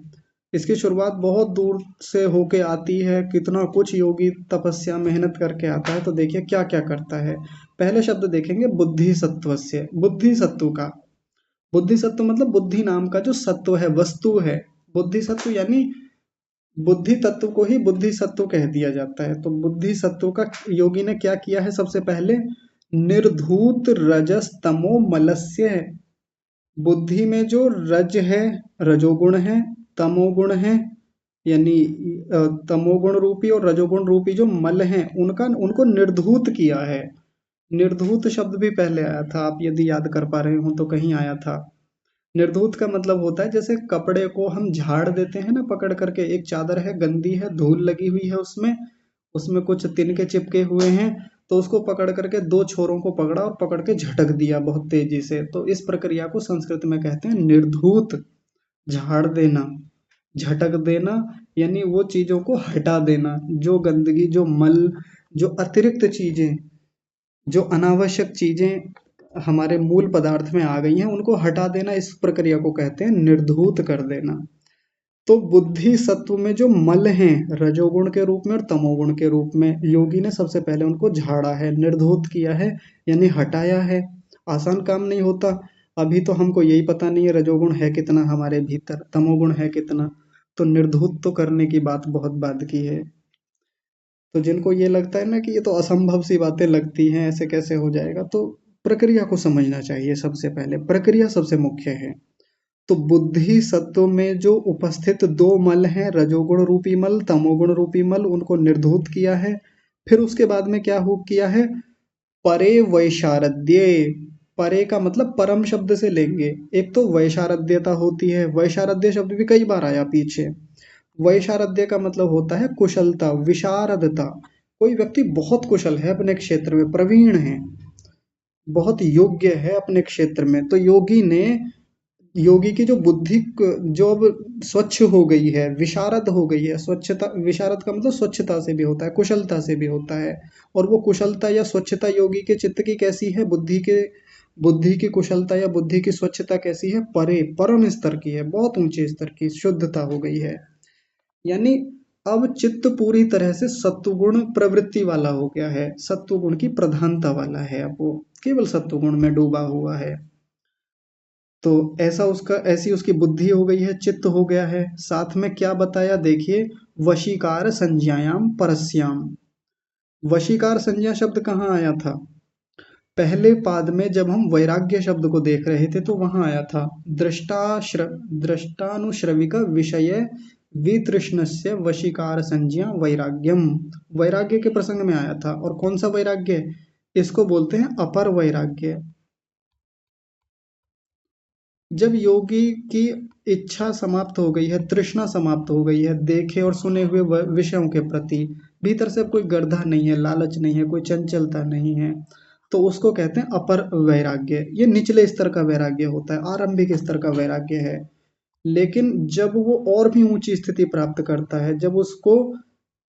इसकी शुरुआत बहुत दूर से होके आती है। कितना कुछ योगी तपस्या मेहनत करके आता है। तो देखिए क्या क्या करता है। पहले शब्द देखेंगे बुद्धि सत्वस्य, बुद्धि सत्व का। बुद्धि सत्व मतलब बुद्धि नाम का जो सत्व है, वस्तु है। बुद्धि सत्व यानी बुद्धि तत्व को ही बुद्धि सत्व कह दिया जाता है। तो बुद्धि सत्व का योगी ने क्या किया है? सबसे पहले निर्धूत रजस तमो मलस्य है। बुद्धि में जो रज है, रजोगुण है, तमोगुण है, यानी तमोगुण रूपी और रजोगुण रूपी जो मल हैं उनका, उनको निर्धूत किया है। निर्धूत शब्द भी पहले आया था, आप यदि याद कर पा रहे हो तो कहीं आया था। निर्धूत का मतलब होता है जैसे कपड़े को हम झाड़ देते हैं ना, पकड़ करके। एक चादर है, गंदी है, धूल लगी हुई है उसमें, उसमें कुछ तिनके चिपके हुए हैं, तो उसको पकड़ करके दो छोरों को पकड़ा और पकड़ के झटक दिया बहुत तेजी से। तो इस प्रक्रिया को संस्कृत में कहते हैं निर्धूत। झाड़ देना, झटक देना, यानी वो चीजों को हटा देना, जो गंदगी, जो मल, जो अतिरिक्त चीजें, जो अनावश्यक चीजें हमारे मूल पदार्थ में आ गई हैं उनको हटा देना, इस प्रक्रिया को कहते हैं निर्धूत कर देना। तो बुद्धि सत्व में जो मल हैं रजोगुण के रूप में और तमोगुण के रूप में, योगी ने सबसे पहले उनको झाड़ा है, निर्धूत किया है, यानी हटाया है। आसान काम नहीं होता। अभी तो हमको यही पता नहीं है रजोगुण है कितना हमारे भीतर, तमोगुण है कितना। तो निर्धूत तो करने की बात बहुत बाद की है। तो जिनको ये लगता है ना कि ये तो असंभव सी बातें लगती हैं, ऐसे कैसे हो जाएगा, तो प्रक्रिया को समझना चाहिए। सबसे पहले प्रक्रिया सबसे मुख्य है। तो बुद्धि सत्व में जो उपस्थित दो मल हैं, रजोगुण रूपी मल, तमोगुण रूपी मल, उनको निर्धूत किया है। फिर उसके बाद में क्या हो किया है? परे वैशारद्ये। परे का मतलब परम शब्द से लेंगे। एक तो वैशारद्यता होती है, वैशारद्य शब्द भी कई बार आया पीछे। वैशारद्य का मतलब होता है कुशलता, विशारदता। कोई व्यक्ति बहुत कुशल है, अपने क्षेत्र में प्रवीण है, बहुत योग्य है अपने क्षेत्र में, तो योगी ने, योगी की जो बुद्धि जो अब स्वच्छ हो गई है, विशारद हो गई है। स्वच्छता, विशारद का मतलब स्वच्छता से भी होता है, कुशलता से भी होता है। और वो कुशलता या स्वच्छता योगी के चित्त की कैसी है, बुद्धि के बुद्धि की कुशलता या बुद्धि की स्वच्छता कैसी है? परे, परम स्तर की है, बहुत ऊंचे स्तर की शुद्धता हो गई है। यानी अब चित्त पूरी तरह से सत्वगुण प्रवृत्ति वाला हो गया है, सत्वगुण की प्रधानता वाला है, अब वो केवल सत्वगुण में डूबा हुआ है। तो ऐसा उसका ऐसी उसकी बुद्धि हो गई है, चित्त हो गया है। साथ में क्या बताया देखिए, वशीकार संज्ञायाम परस्याम। वशीकार संज्ञा शब्द कहाँ आया था? पहले पाद में जब हम वैराग्य शब्द को देख रहे थे तो वहां आया था, दृष्टानुश्रविक विषय वितृष्णस्य वशीकार संज्ञा वैराग्यम। वैराग्य के प्रसंग में आया था। और कौन सा वैराग्य? इसको बोलते हैं अपर वैराग्य। जब योगी की इच्छा समाप्त हो गई है, तृष्णा समाप्त हो गई है देखे और सुने हुए विषयों के प्रति, भीतर से अब कोई गर्धा नहीं है, लालच नहीं है, कोई चंचलता नहीं है, तो उसको कहते हैं अपर वैराग्य। ये निचले स्तर का वैराग्य होता है, आरंभिक स्तर का वैराग्य है। लेकिन जब वो और भी ऊंची स्थिति प्राप्त करता है, जब उसको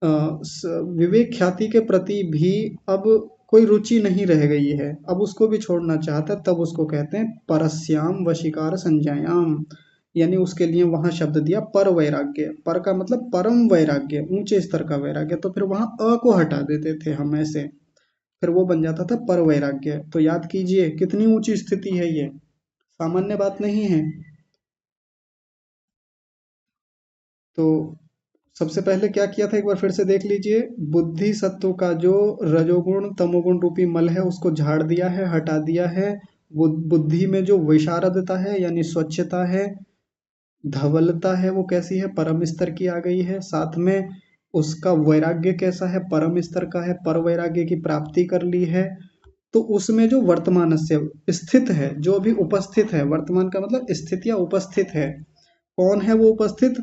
विवेक ख्याति के प्रति भी अब कोई रुचि नहीं रह गई है, अब उसको भी छोड़ना चाहता है, तब उसको कहते हैं परस्याम वशीकार संज्ञायाम। यानी उसके लिए वहां शब्द दिया पर वैराग्य। पर का मतलब परम वैराग्य, ऊंचे स्तर का वैराग्य। तो फिर वहां अ को हटा देते थे हम ऐसे, फिर वो बन जाता था पर वैराग्य। तो याद कीजिए कितनी ऊंची स्थिति है ये, सामान्य बात नहीं है। तो सबसे पहले क्या किया था एक बार फिर से देख लीजिए, बुद्धि सत्व का जो रजोगुण तमोगुण रूपी मल है उसको झाड़ दिया है, हटा दिया है। वो बुद्धि में जो विशारदता है यानी स्वच्छता है, धवलता है, वो कैसी है? परम स्तर की आ गई है। साथ में उसका वैराग्य कैसा है? परम स्तर का है, पर वैराग्य की प्राप्ति कर ली है। तो उसमें जो वर्तमान से स्थित है, जो अभी उपस्थित है, वर्तमान का मतलब स्थित या उपस्थित है, कौन है वो उपस्थित?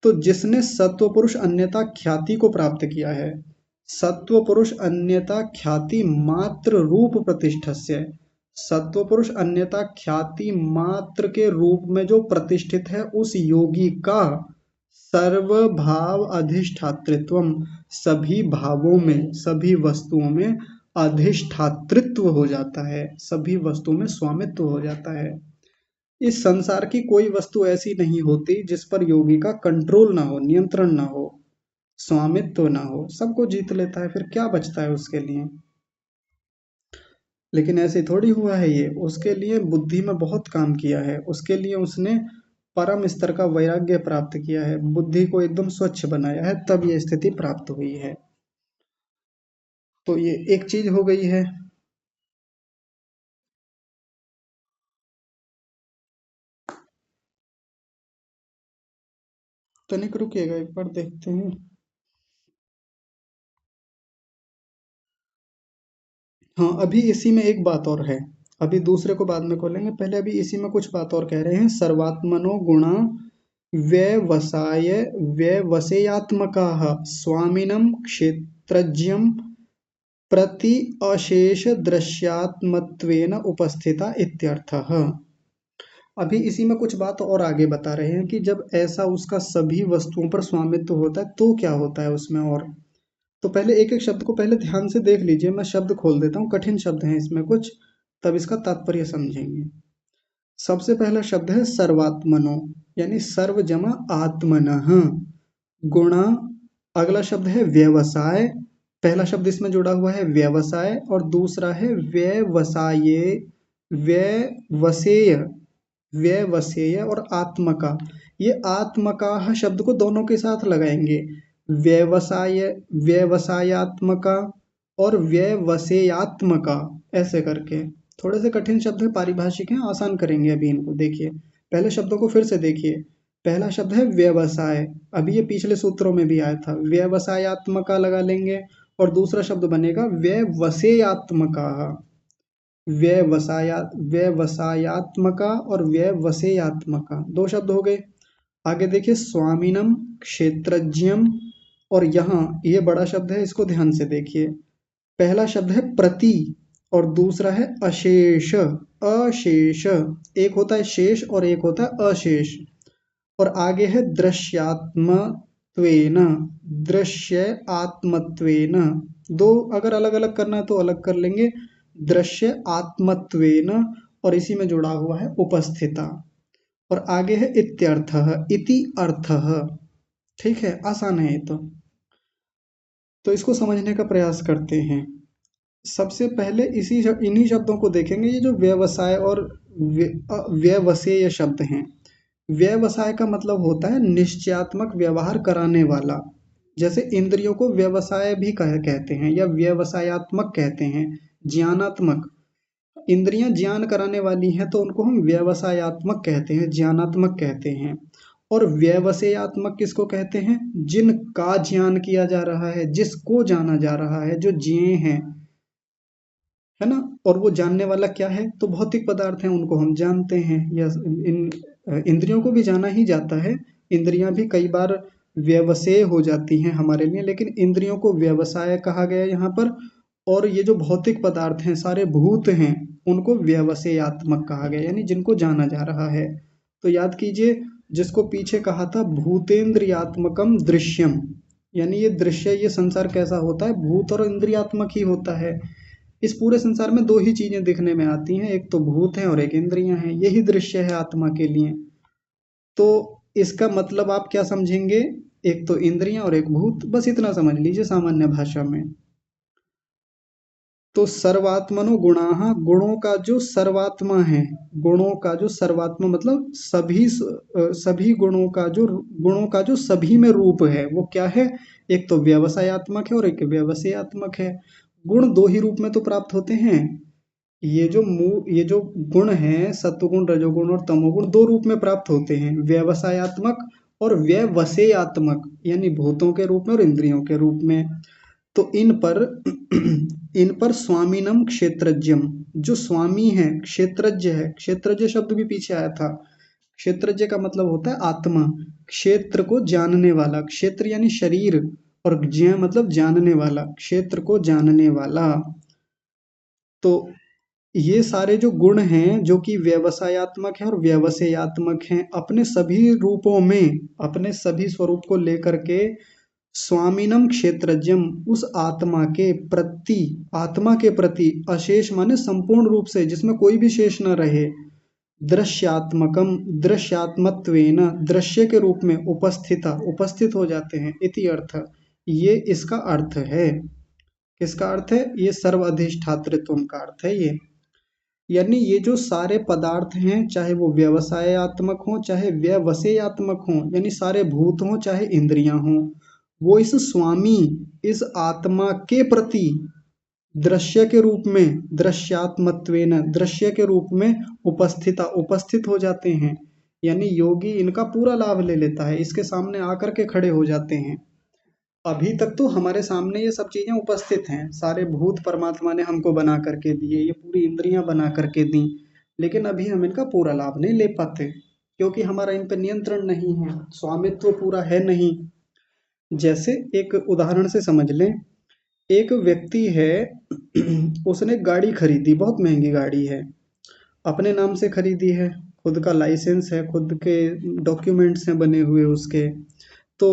तो जिसने सत्व पुरुष अन्यता ख्याति को प्राप्त किया है। सत्व पुरुष अन्यता ख्याति मात्र रूप प्रतिष्ठस्य। सत्व पुरुष अन्यता ख्याति मात्र के रूप में जो प्रतिष्ठित है, उस योगी का सर्वभाव अधिष्ठातृत्व, सभी भावों में, सभी वस्तुओं में अधिष्ठातृत्व हो जाता है, सभी वस्तुओं में स्वामित्व हो जाता है। इस संसार की कोई वस्तु ऐसी नहीं होती जिस पर योगी का कंट्रोल ना हो, नियंत्रण ना हो, स्वामित्व ना हो, सबको जीत लेता है, फिर क्या बचता है उसके लिए? लेकिन ऐसे थोड़ी हुआ है ये, उसके लिए बुद्धि में बहुत काम किया है, उसके लिए उसने परम स्तर का वैराग्य प्राप्त किया है, बुद्धि को एकदम स्वच्छ बनाया है, तब ये स्थिति प्राप्त हुई है। तो ये एक चीज हो गई है। तनिक रुकिएगा, एक बार देखते हैं। हाँ, अभी इसी में एक बात और है, अभी दूसरे को बाद में खोलेंगे, पहले अभी इसी में कुछ बात और कह रहे हैं। सर्वात्मनो गुणा व्यवसाय व्यवसेयात्मकाः स्वामिनं क्षेत्रज्ञं प्रति अशेष दृश्यात्मत्वेन उपस्थिता इत्यर्थः। अभी इसी में कुछ बात और आगे बता रहे हैं कि जब ऐसा उसका सभी वस्तुओं पर स्वामित्व होता है तो क्या होता है उसमें। और तो पहले एक एक शब्द को पहले ध्यान से देख लीजिए, मैं शब्द खोल देता हूँ, कठिन शब्द हैं इसमें कुछ, तब इसका तात्पर्य समझेंगे। सबसे पहला शब्द है सर्वात्मनो, यानी सर्व जमा आत्मनः गुणा। अगला शब्द है व्यवसाय, पहला शब्द इसमें जुड़ा हुआ है व्यवसाय, और दूसरा है व्यवसाये, व्यवसेय, व्यवसेय और आत्मका। ये आत्मका शब्द को दोनों के साथ लगाएंगे, व्यवसाय, व्यवसायात्मका और व्यवसेयात्मका, ऐसे करके। थोड़े से कठिन शब्द है, पारिभाषिक हैं, आसान करेंगे अभी इनको। देखिए पहले शब्दों को फिर से देखिए। पहला शब्द है व्यवसाय, अभी ये पिछले सूत्रों में भी आया था, व्यवसायात्मका लगा लेंगे, और दूसरा शब्द बनेगा व्यवसेयात्मका। व्यवसाया व्यवसायात्मका और व्यवसेयात्मका, दो शब्द हो गए। आगे देखिए स्वामीनम क्षेत्रज्ञम, और यहाँ ये बड़ा शब्द है, इसको ध्यान से देखिए। पहला शब्द है प्रति और दूसरा है अशेष। अशेष, एक होता है शेष और एक होता है अशेष। और आगे है दृश्यात्मत्वेन, दृश्य आत्मत्वेन। दो अगर अलग अलग करना है तो अलग कर लेंगे, दृश्य आत्मत्वेन, और इसी में जुड़ा हुआ है उपस्थिता। और आगे है इत्यर्थः, इति अर्थः। ठीक है, आसान है ये तो इसको समझने का प्रयास करते हैं। सबसे पहले इन्हीं शब्दों को देखेंगे। ये जो व्यवसाय और व्यवसेय शब्द हैं। व्यवसाय का मतलब होता है निश्चयात्मक व्यवहार कराने वाला। जैसे इंद्रियों को व्यवसाय भी कहते हैं या व्यवसायात्मक कहते हैं, ज्ञानात्मक। इंद्रियां ज्ञान कराने वाली हैं तो उनको हम व्यवसायात्मक कहते हैं, ज्ञानात्मक कहते हैं। और व्यवसायात्मक किसको कहते हैं? जिनका ज्ञान किया जा रहा है, जिसको जाना जा रहा है, जो जिए हैं, है ना। और वो जानने वाला क्या है? तो भौतिक पदार्थ हैं, उनको हम जानते हैं। या इंद्रियों को भी जाना ही जाता है। इंद्रियां भी कई बार व्यवसाय हो जाती हैं हमारे लिए, लेकिन इंद्रियों को व्यवसाय कहा गया यहाँ पर। और ये जो भौतिक पदार्थ हैं, सारे भूत हैं, उनको व्यवसायात्मक कहा गया, यानी जिनको जाना जा रहा है। तो याद कीजिए, जिसको पीछे कहा था भूतेन्द्रियात्मकम दृश्यम, यानी ये दृश्य, ये संसार कैसा होता है? भूत और इंद्रियात्मक ही होता है। इस पूरे संसार में दो ही चीजें दिखने में आती हैं, एक तो भूत है और एक इंद्रियां हैं। यही दृश्य है आत्मा के लिए। तो इसका मतलब आप क्या समझेंगे? एक तो इंद्रियां और एक भूत, बस इतना समझ लीजिए सामान्य भाषा में। तो सर्वात्मनो गुणाः, गुणों का जो सर्वात्मा है, गुणों का जो सर्वात्मा मतलब सभी गुणों का जो सभी में रूप है, वो क्या है? एक तो व्यवसायात्मक है और एक व्यवसायात्मक है। गुण दो ही रूप में तो प्राप्त होते हैं। ये जो गुण हैं, सत्वगुण, रजोगुण और तमोगुण, दो रूप में प्राप्त होते हैं, व्यवसायात्मक और व्यवसेयात्मक, यानी भूतों के रूप में और इंद्रियों के रूप में। तो इन पर स्वामीनम क्षेत्रज्ञम, जो स्वामी है, क्षेत्रज्ञ है। क्षेत्रज्ञ शब्द भी पीछे आया था। क्षेत्रज्ञ का मतलब होता है आत्मा, क्षेत्र को जानने वाला। क्षेत्र यानी शरीर, और ज्ञ मतलब जानने वाला, क्षेत्र को जानने वाला। तो ये सारे जो गुण हैं, जो कि व्यवसायात्मक है और व्यवसायात्मक हैं, अपने सभी रूपों में, अपने सभी स्वरूप को लेकर के स्वामीनम क्षेत्रज्ञम, उस आत्मा के प्रति अशेष माने संपूर्ण रूप से, जिसमें कोई भी शेष न रहे, दृश्यात्मकम, दृश्यात्मत्वेन, दृश्य के रूप में उपस्थित हो जाते हैं। इति अर्थ, ये इसका अर्थ है। किसका अर्थ है? ये सर्व अधिष्ठातृत्व का अर्थ है ये। यानी ये जो सारे पदार्थ हैं, चाहे वो व्यवसायात्मक हों चाहे व्यवसेयात्मक हों, यानी सारे भूत हों चाहे इंद्रियां हों, वो इस स्वामी, इस आत्मा के प्रति दृश्य के रूप में, दृश्यात्मत्वेन, दृश्य के रूप में उपस्थित हो जाते हैं। यानी योगी इनका पूरा लाभ ले लेता है, इसके सामने आकर के खड़े हो जाते हैं। अभी तक तो हमारे सामने ये सब चीजें उपस्थित हैं, सारे भूत परमात्मा ने हमको बना करके दिए, ये पूरी इंद्रियां बना करके दी, लेकिन अभी हम इनका पूरा लाभ नहीं ले पाते, क्योंकि हमारा इन पर नियंत्रण नहीं है, स्वामित्व पूरा है नहीं। जैसे एक उदाहरण से समझ लें, एक व्यक्ति है, उसने गाड़ी खरीदी, बहुत महंगी गाड़ी है, अपने नाम से खरीदी है, खुद का लाइसेंस है, खुद के डॉक्यूमेंट्स हैं बने हुए उसके। तो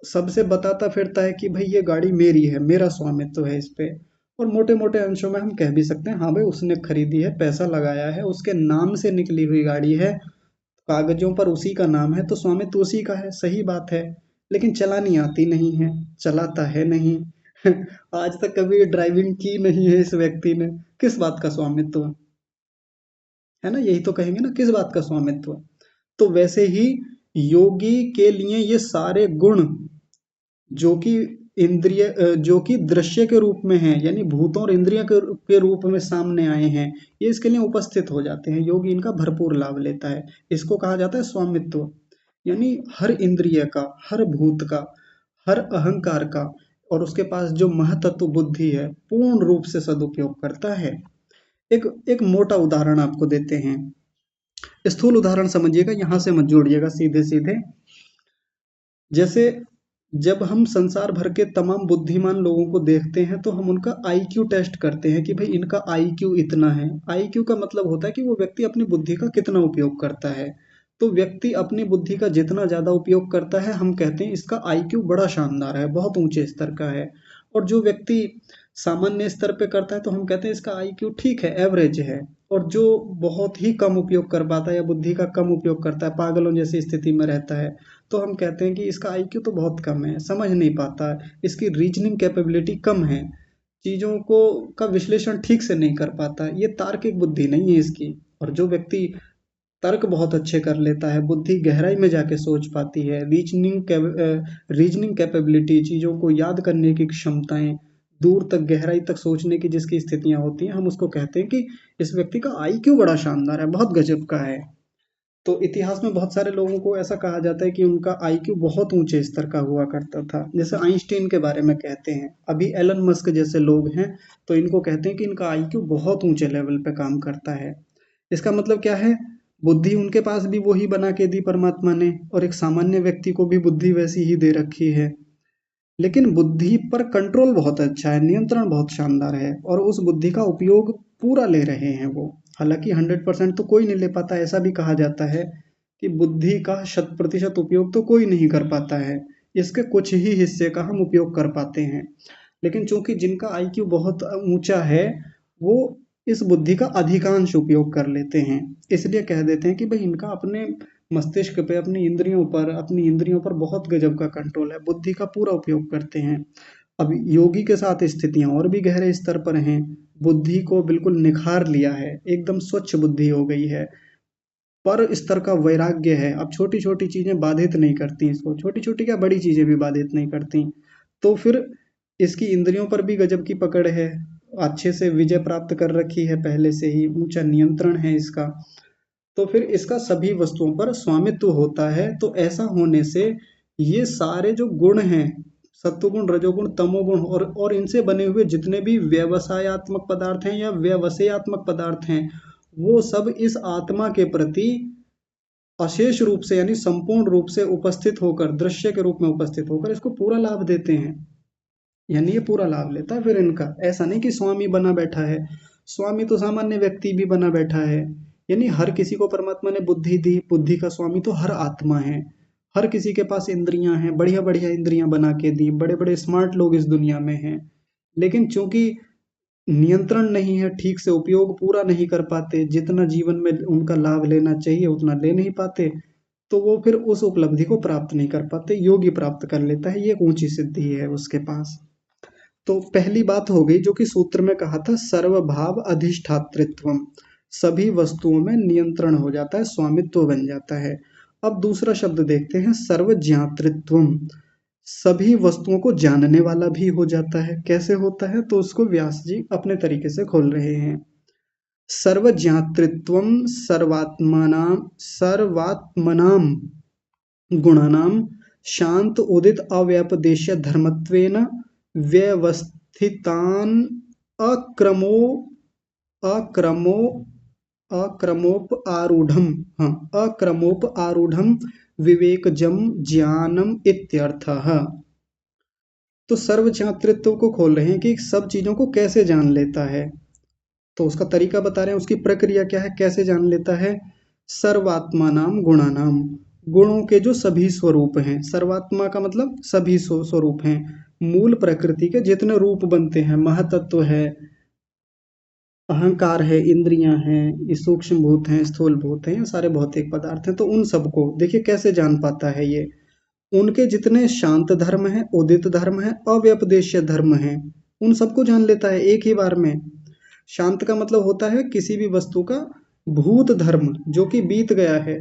सबसे बताता फिरता है कि भाई ये गाड़ी मेरी है, मेरा स्वामित्व है इस पे। और मोटे मोटे अंशों में हम कह भी सकते हैं, हाँ भाई उसने खरीदी है, पैसा लगाया है, उसके नाम से निकली हुई गाड़ी है, कागजों पर उसी का नाम है, तो स्वामित्व उसी का है, सही बात है। लेकिन चलानी आती नहीं है, चलाता है नहीं। आज तक कभी ड्राइविंग की नहीं है इस व्यक्ति ने, किस बात का स्वामित्व? है ना, यही तो कहेंगे ना, किस बात का स्वामित्व? तो वैसे ही योगी के लिए ये सारे गुण, जो कि जो कि दृश्य के रूप में हैं, यानी भूतों और इंद्रिय के रूप में सामने आए हैं, ये इसके लिए उपस्थित हो जाते हैं। योगी इनका भरपूर लाभ लेता है। इसको कहा जाता है स्वामित्व। यानी हर इंद्रिय का, हर भूत का, हर अहंकार का, और उसके पास जो महतत्व बुद्धि है, पूर्ण रूप से सदुपयोग करता है। एक एक मोटा उदाहरण आपको देते हैं, स्थूल उदाहरण समझिएगा, यहां से मत जोड़िएगा सीधे सीधे। जैसे जब हम संसार भर के तमाम बुद्धिमान लोगों को देखते हैं, तो हम उनका आईक्यू टेस्ट करते हैं कि भाई इनका आईक्यू इतना है। आईक्यू का मतलब होता है कि वो व्यक्ति अपनी बुद्धि का कितना उपयोग करता है। तो व्यक्ति अपनी बुद्धि का जितना ज्यादा उपयोग करता है, हम कहते हैं इसका आईक्यू बड़ा शानदार है, बहुत ऊंचे स्तर का है। और जो व्यक्ति सामान्य स्तर पे करता है तो हम कहते हैं इसका आईक्यू ठीक है, एवरेज है। और जो बहुत ही कम उपयोग कर पाता है या बुद्धि का कम उपयोग करता है, पागलों जैसी स्थिति में रहता है, तो हम कहते हैं कि इसका आईक्यू तो बहुत कम है, समझ नहीं पाता, इसकी रीजनिंग कैपेबिलिटी कम है, चीज़ों को का विश्लेषण ठीक से नहीं कर पाता, ये तार्किक बुद्धि नहीं है इसकी। और जो व्यक्ति तर्क बहुत अच्छे कर लेता है, बुद्धि गहराई में जाके सोच पाती है, रीजनिंग कैपेबिलिटी, चीज़ों को याद करने की क्षमताएं, दूर तक गहराई तक सोचने की जिसकी स्थितियां होती हैं, हम उसको कहते हैं कि इस व्यक्ति का आईक्यू बड़ा शानदार है, बहुत गजब का है। तो इतिहास में बहुत सारे लोगों को ऐसा कहा जाता है कि उनका आईक्यू बहुत ऊंचे स्तर का हुआ करता था, जैसे आइंस्टीन के बारे में कहते हैं। अभी एलन मस्क जैसे लोग हैं, तो इनको कहते हैं कि इनका आईक्यू बहुत ऊंचे लेवल पे काम करता है। इसका मतलब क्या है? बुद्धि उनके पास भी वही बना के दी परमात्मा ने, और एक सामान्य व्यक्ति को भी बुद्धि वैसी ही दे रखी है। लेकिन बुद्धि पर कंट्रोल बहुत अच्छा है, नियंत्रण बहुत शानदार है, और उस बुद्धि का उपयोग पूरा ले रहे हैं वो। हालांकि 100% तो कोई नहीं ले पाता, ऐसा भी कहा जाता है कि बुद्धि का 100% उपयोग तो कोई नहीं कर पाता है, इसके कुछ ही हिस्से का हम उपयोग कर पाते हैं। लेकिन चूंकि जिनका आईक्यू बहुत ऊंचा है, वो इस बुद्धि का अधिकांश उपयोग कर लेते हैं, इसलिए कह देते हैं कि भाई इनका अपने मस्तिष्क पे, अपनी इंद्रियों पर बहुत गजब का कंट्रोल है, बुद्धि का पूरा उपयोग करते हैं। अब योगी के साथ स्थितियां और भी गहरे स्तर पर हैं, बुद्धि को बिल्कुल निखार लिया है, एकदम स्वच्छ बुद्धि हो गई है, पर स्तर का वैराग्य है। अब छोटी छोटी चीजें बाधित नहीं करती इसको, छोटी छोटी क्या, बड़ी चीजें भी बाधित नहीं करती। तो फिर इसकी इंद्रियों पर भी गजब की पकड़ है, अच्छे से विजय प्राप्त कर रखी है, पहले से ही ऊंचा नियंत्रण है इसका। तो फिर इसका सभी वस्तुओं पर स्वामित्व होता है। तो ऐसा होने से ये सारे जो गुण हैं, सत्वगुण, रजोगुण, तमोगुण, और इनसे बने हुए जितने भी व्यवसायत्मक पदार्थ हैं या व्यवसायत्मक पदार्थ हैं, वो सब इस आत्मा के प्रति अशेष रूप से, यानी संपूर्ण रूप से उपस्थित होकर, दृश्य के रूप में उपस्थित होकर इसको पूरा लाभ देते हैं। यानी ये पूरा लाभ लेता है फिर इनका। ऐसा नहीं कि स्वामी बना बैठा है, स्वामी तो सामान्य व्यक्ति भी बना बैठा है। यानी हर किसी को परमात्मा ने बुद्धि दी, बुद्धि का स्वामी तो हर आत्मा है। हर किसी के पास इंद्रियां हैं, बढ़िया बढ़िया इंद्रियां बना के दी, बड़े बड़े स्मार्ट लोग इस दुनिया में हैं। लेकिन चूंकि नियंत्रण नहीं है, ठीक से उपयोग पूरा नहीं कर पाते, जितना जीवन में उनका लाभ लेना चाहिए उतना ले नहीं पाते, तो वो फिर उस उपलब्धि को प्राप्त नहीं कर पाते। योगी प्राप्त कर लेता है, ये एक ऊंची सिद्धि है उसके पास। तो पहली बात हो गई जो कि सूत्र में कहा था, सर्वभाव अधिष्ठातृत्वम, सभी वस्तुओं में नियंत्रण हो जाता है, स्वामित्व बन जाता है। अब दूसरा शब्द देखते हैं, सर्वज्ञातृत्वम, सभी वस्तुओं को जानने वाला भी हो जाता है। कैसे होता है? तो उसको व्यास जी अपने तरीके से खोल रहे हैं। सर्वज्ञातृत्वम सर्वात्मनाम गुणानाम शांत उदित अव्यापदेश्य धर्मत्वेन व्यवस्थितान अक्रमो अक्रमो अक्रमोप आरूढ़म, हाँ, अक्रमोप आरूढ़म विवेकजम ज्ञानम इत्यर्थः। तो सर्वज्ञातृत्व को खोल रहे हैं कि सब चीजों को कैसे जान लेता है। तो उसका तरीका बता रहे हैं, उसकी प्रक्रिया क्या है, कैसे जान लेता है। सर्वात्मा नाम गुणा नाम, गुणों के जो सभी स्वरूप हैं, सर्वात्मा का मतलब सभी स्वरूप हैं, मूल प्रकृति के जितने रूप बनते हैं, महतत्व है, अहंकार है, इंद्रियां हैं, ये सूक्ष्म भूत हैं, स्थूल भूत हैं, ये सारे भौतिक पदार्थ हैं, तो उन सबको देखिए कैसे जान पाता है ये। उनके जितने शांत धर्म हैं, उदित धर्म है, अव्यपदेश्य धर्म है, उन सबको जान लेता है एक ही बार में। शांत का मतलब होता है किसी भी वस्तु का भूत धर्म जो कि बीत गया है,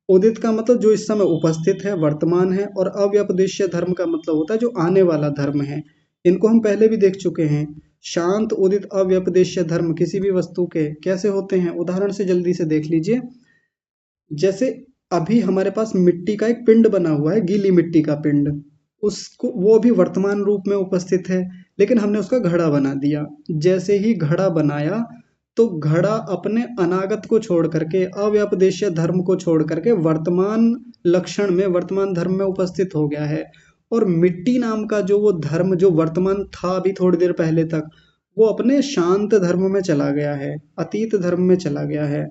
उदित का मतलब जो इस समय उपस्थित है, वर्तमान है, और अव्यपदेश्य धर्म का मतलब होता है जो आने वाला धर्म है। इनको हम पहले भी देख चुके हैं। शांत, उदित, अव्यपदेश्य धर्म किसी भी वस्तु के कैसे होते हैं, उदाहरण से जल्दी से देख लीजिए। जैसे अभी हमारे पास मिट्टी का एक पिंड बना हुआ है, गीली मिट्टी का पिंड, उसको वो अभी वर्तमान रूप में उपस्थित है, लेकिन हमने उसका घड़ा बना दिया। जैसे ही घड़ा बनाया, तो घड़ा अपने अनागत को छोड़ करके, अव्यपदेश्य धर्म को छोड़ करके वर्तमान लक्षण में, वर्तमान धर्म में उपस्थित हो गया है। और मिट्टी नाम का जो वो धर्म जो वर्तमान था अभी थोड़ी देर पहले तक, वो अपने शांत धर्म में चला गया है, अतीत धर्म में चला गया है।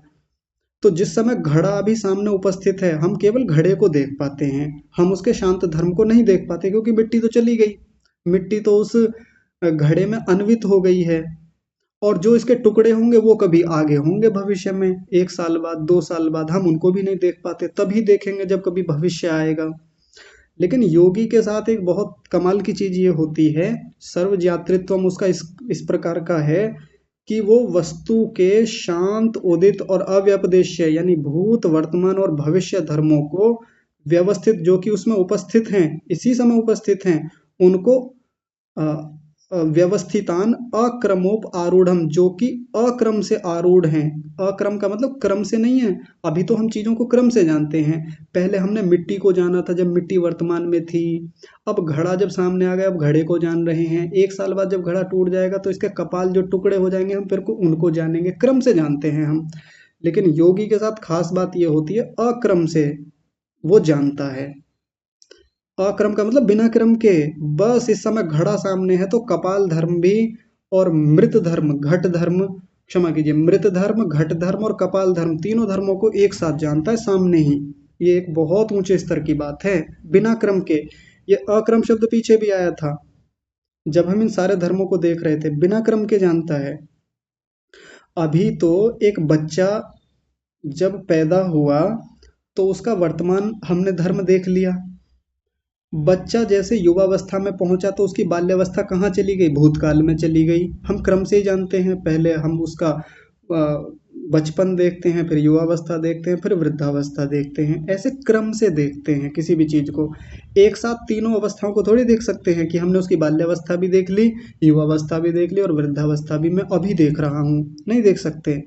तो जिस समय घड़ा अभी सामने उपस्थित है, हम केवल घड़े को देख पाते हैं, हम उसके शांत धर्म को नहीं देख पाते, क्योंकि मिट्टी तो चली गई। मिट्टी तो उस घड़े में अन्वित हो गई है, और जो इसके टुकड़े होंगे वो कभी आगे होंगे भविष्य में, 1 साल बाद 2 साल बाद, हम उनको भी नहीं देख पाते, तभी देखेंगे जब कभी भविष्य आएगा। लेकिन योगी के साथ एक बहुत कमाल की चीज ये होती है, सर्वज्ञातृत्वम उसका इस प्रकार का है कि वो वस्तु के शांत, उदित और अव्यपदेश्य यानी भूत, वर्तमान और भविष्य धर्मों को व्यवस्थित, जो कि उसमें उपस्थित हैं, इसी समय उपस्थित हैं, उनको अ, व्यवस्थितान अक्रमोप आरूढ़म, जो कि अक्रम से आरूढ़ हैं। अक्रम का मतलब क्रम से नहीं है। अभी तो हम चीजों को क्रम से जानते हैं। पहले हमने मिट्टी को जाना था जब मिट्टी वर्तमान में थी। अब घड़ा जब सामने आ गया, अब घड़े को जान रहे हैं। 1 साल बाद जब घड़ा टूट जाएगा तो इसके कपाल जो टुकड़े हो जाएंगे, हम फिर को उनको जानेंगे। क्रम से जानते हैं हम। लेकिन योगी के साथ खास बात यह होती है, अक्रम से वो जानता है। अक्रम का मतलब बिना क्रम के। बस इस समय घड़ा सामने है तो कपाल धर्म भी और मृत धर्म, घट धर्म, क्षमा कीजिए, मृत धर्म, घट धर्म और कपाल धर्म, तीनों धर्मों को एक साथ जानता है सामने ही। ये एक बहुत ऊंचे स्तर की बात है, बिना क्रम के। ये अक्रम शब्द पीछे भी आया था जब हम इन सारे धर्मों को देख रहे थे, बिना क्रम के जानता है। अभी तो एक बच्चा जब पैदा हुआ तो उसका वर्तमान हमने धर्म देख लिया। बच्चा जैसे युवावस्था में पहुंचा तो उसकी बाल्यावस्था कहाँ चली गई? भूतकाल में चली गई। हम क्रम से ही जानते हैं, पहले हम उसका बचपन देखते हैं, फिर युवावस्था देखते हैं, फिर वृद्धावस्था देखते हैं। ऐसे क्रम से देखते हैं किसी भी चीज को। एक साथ तीनों अवस्थाओं को थोड़ी देख सकते हैं कि हमने उसकी बाल्यावस्था भी देख ली, युवावस्था भी देख ली और वृद्धावस्था भी मैं अभी देख रहा हूँ, नहीं देख सकते।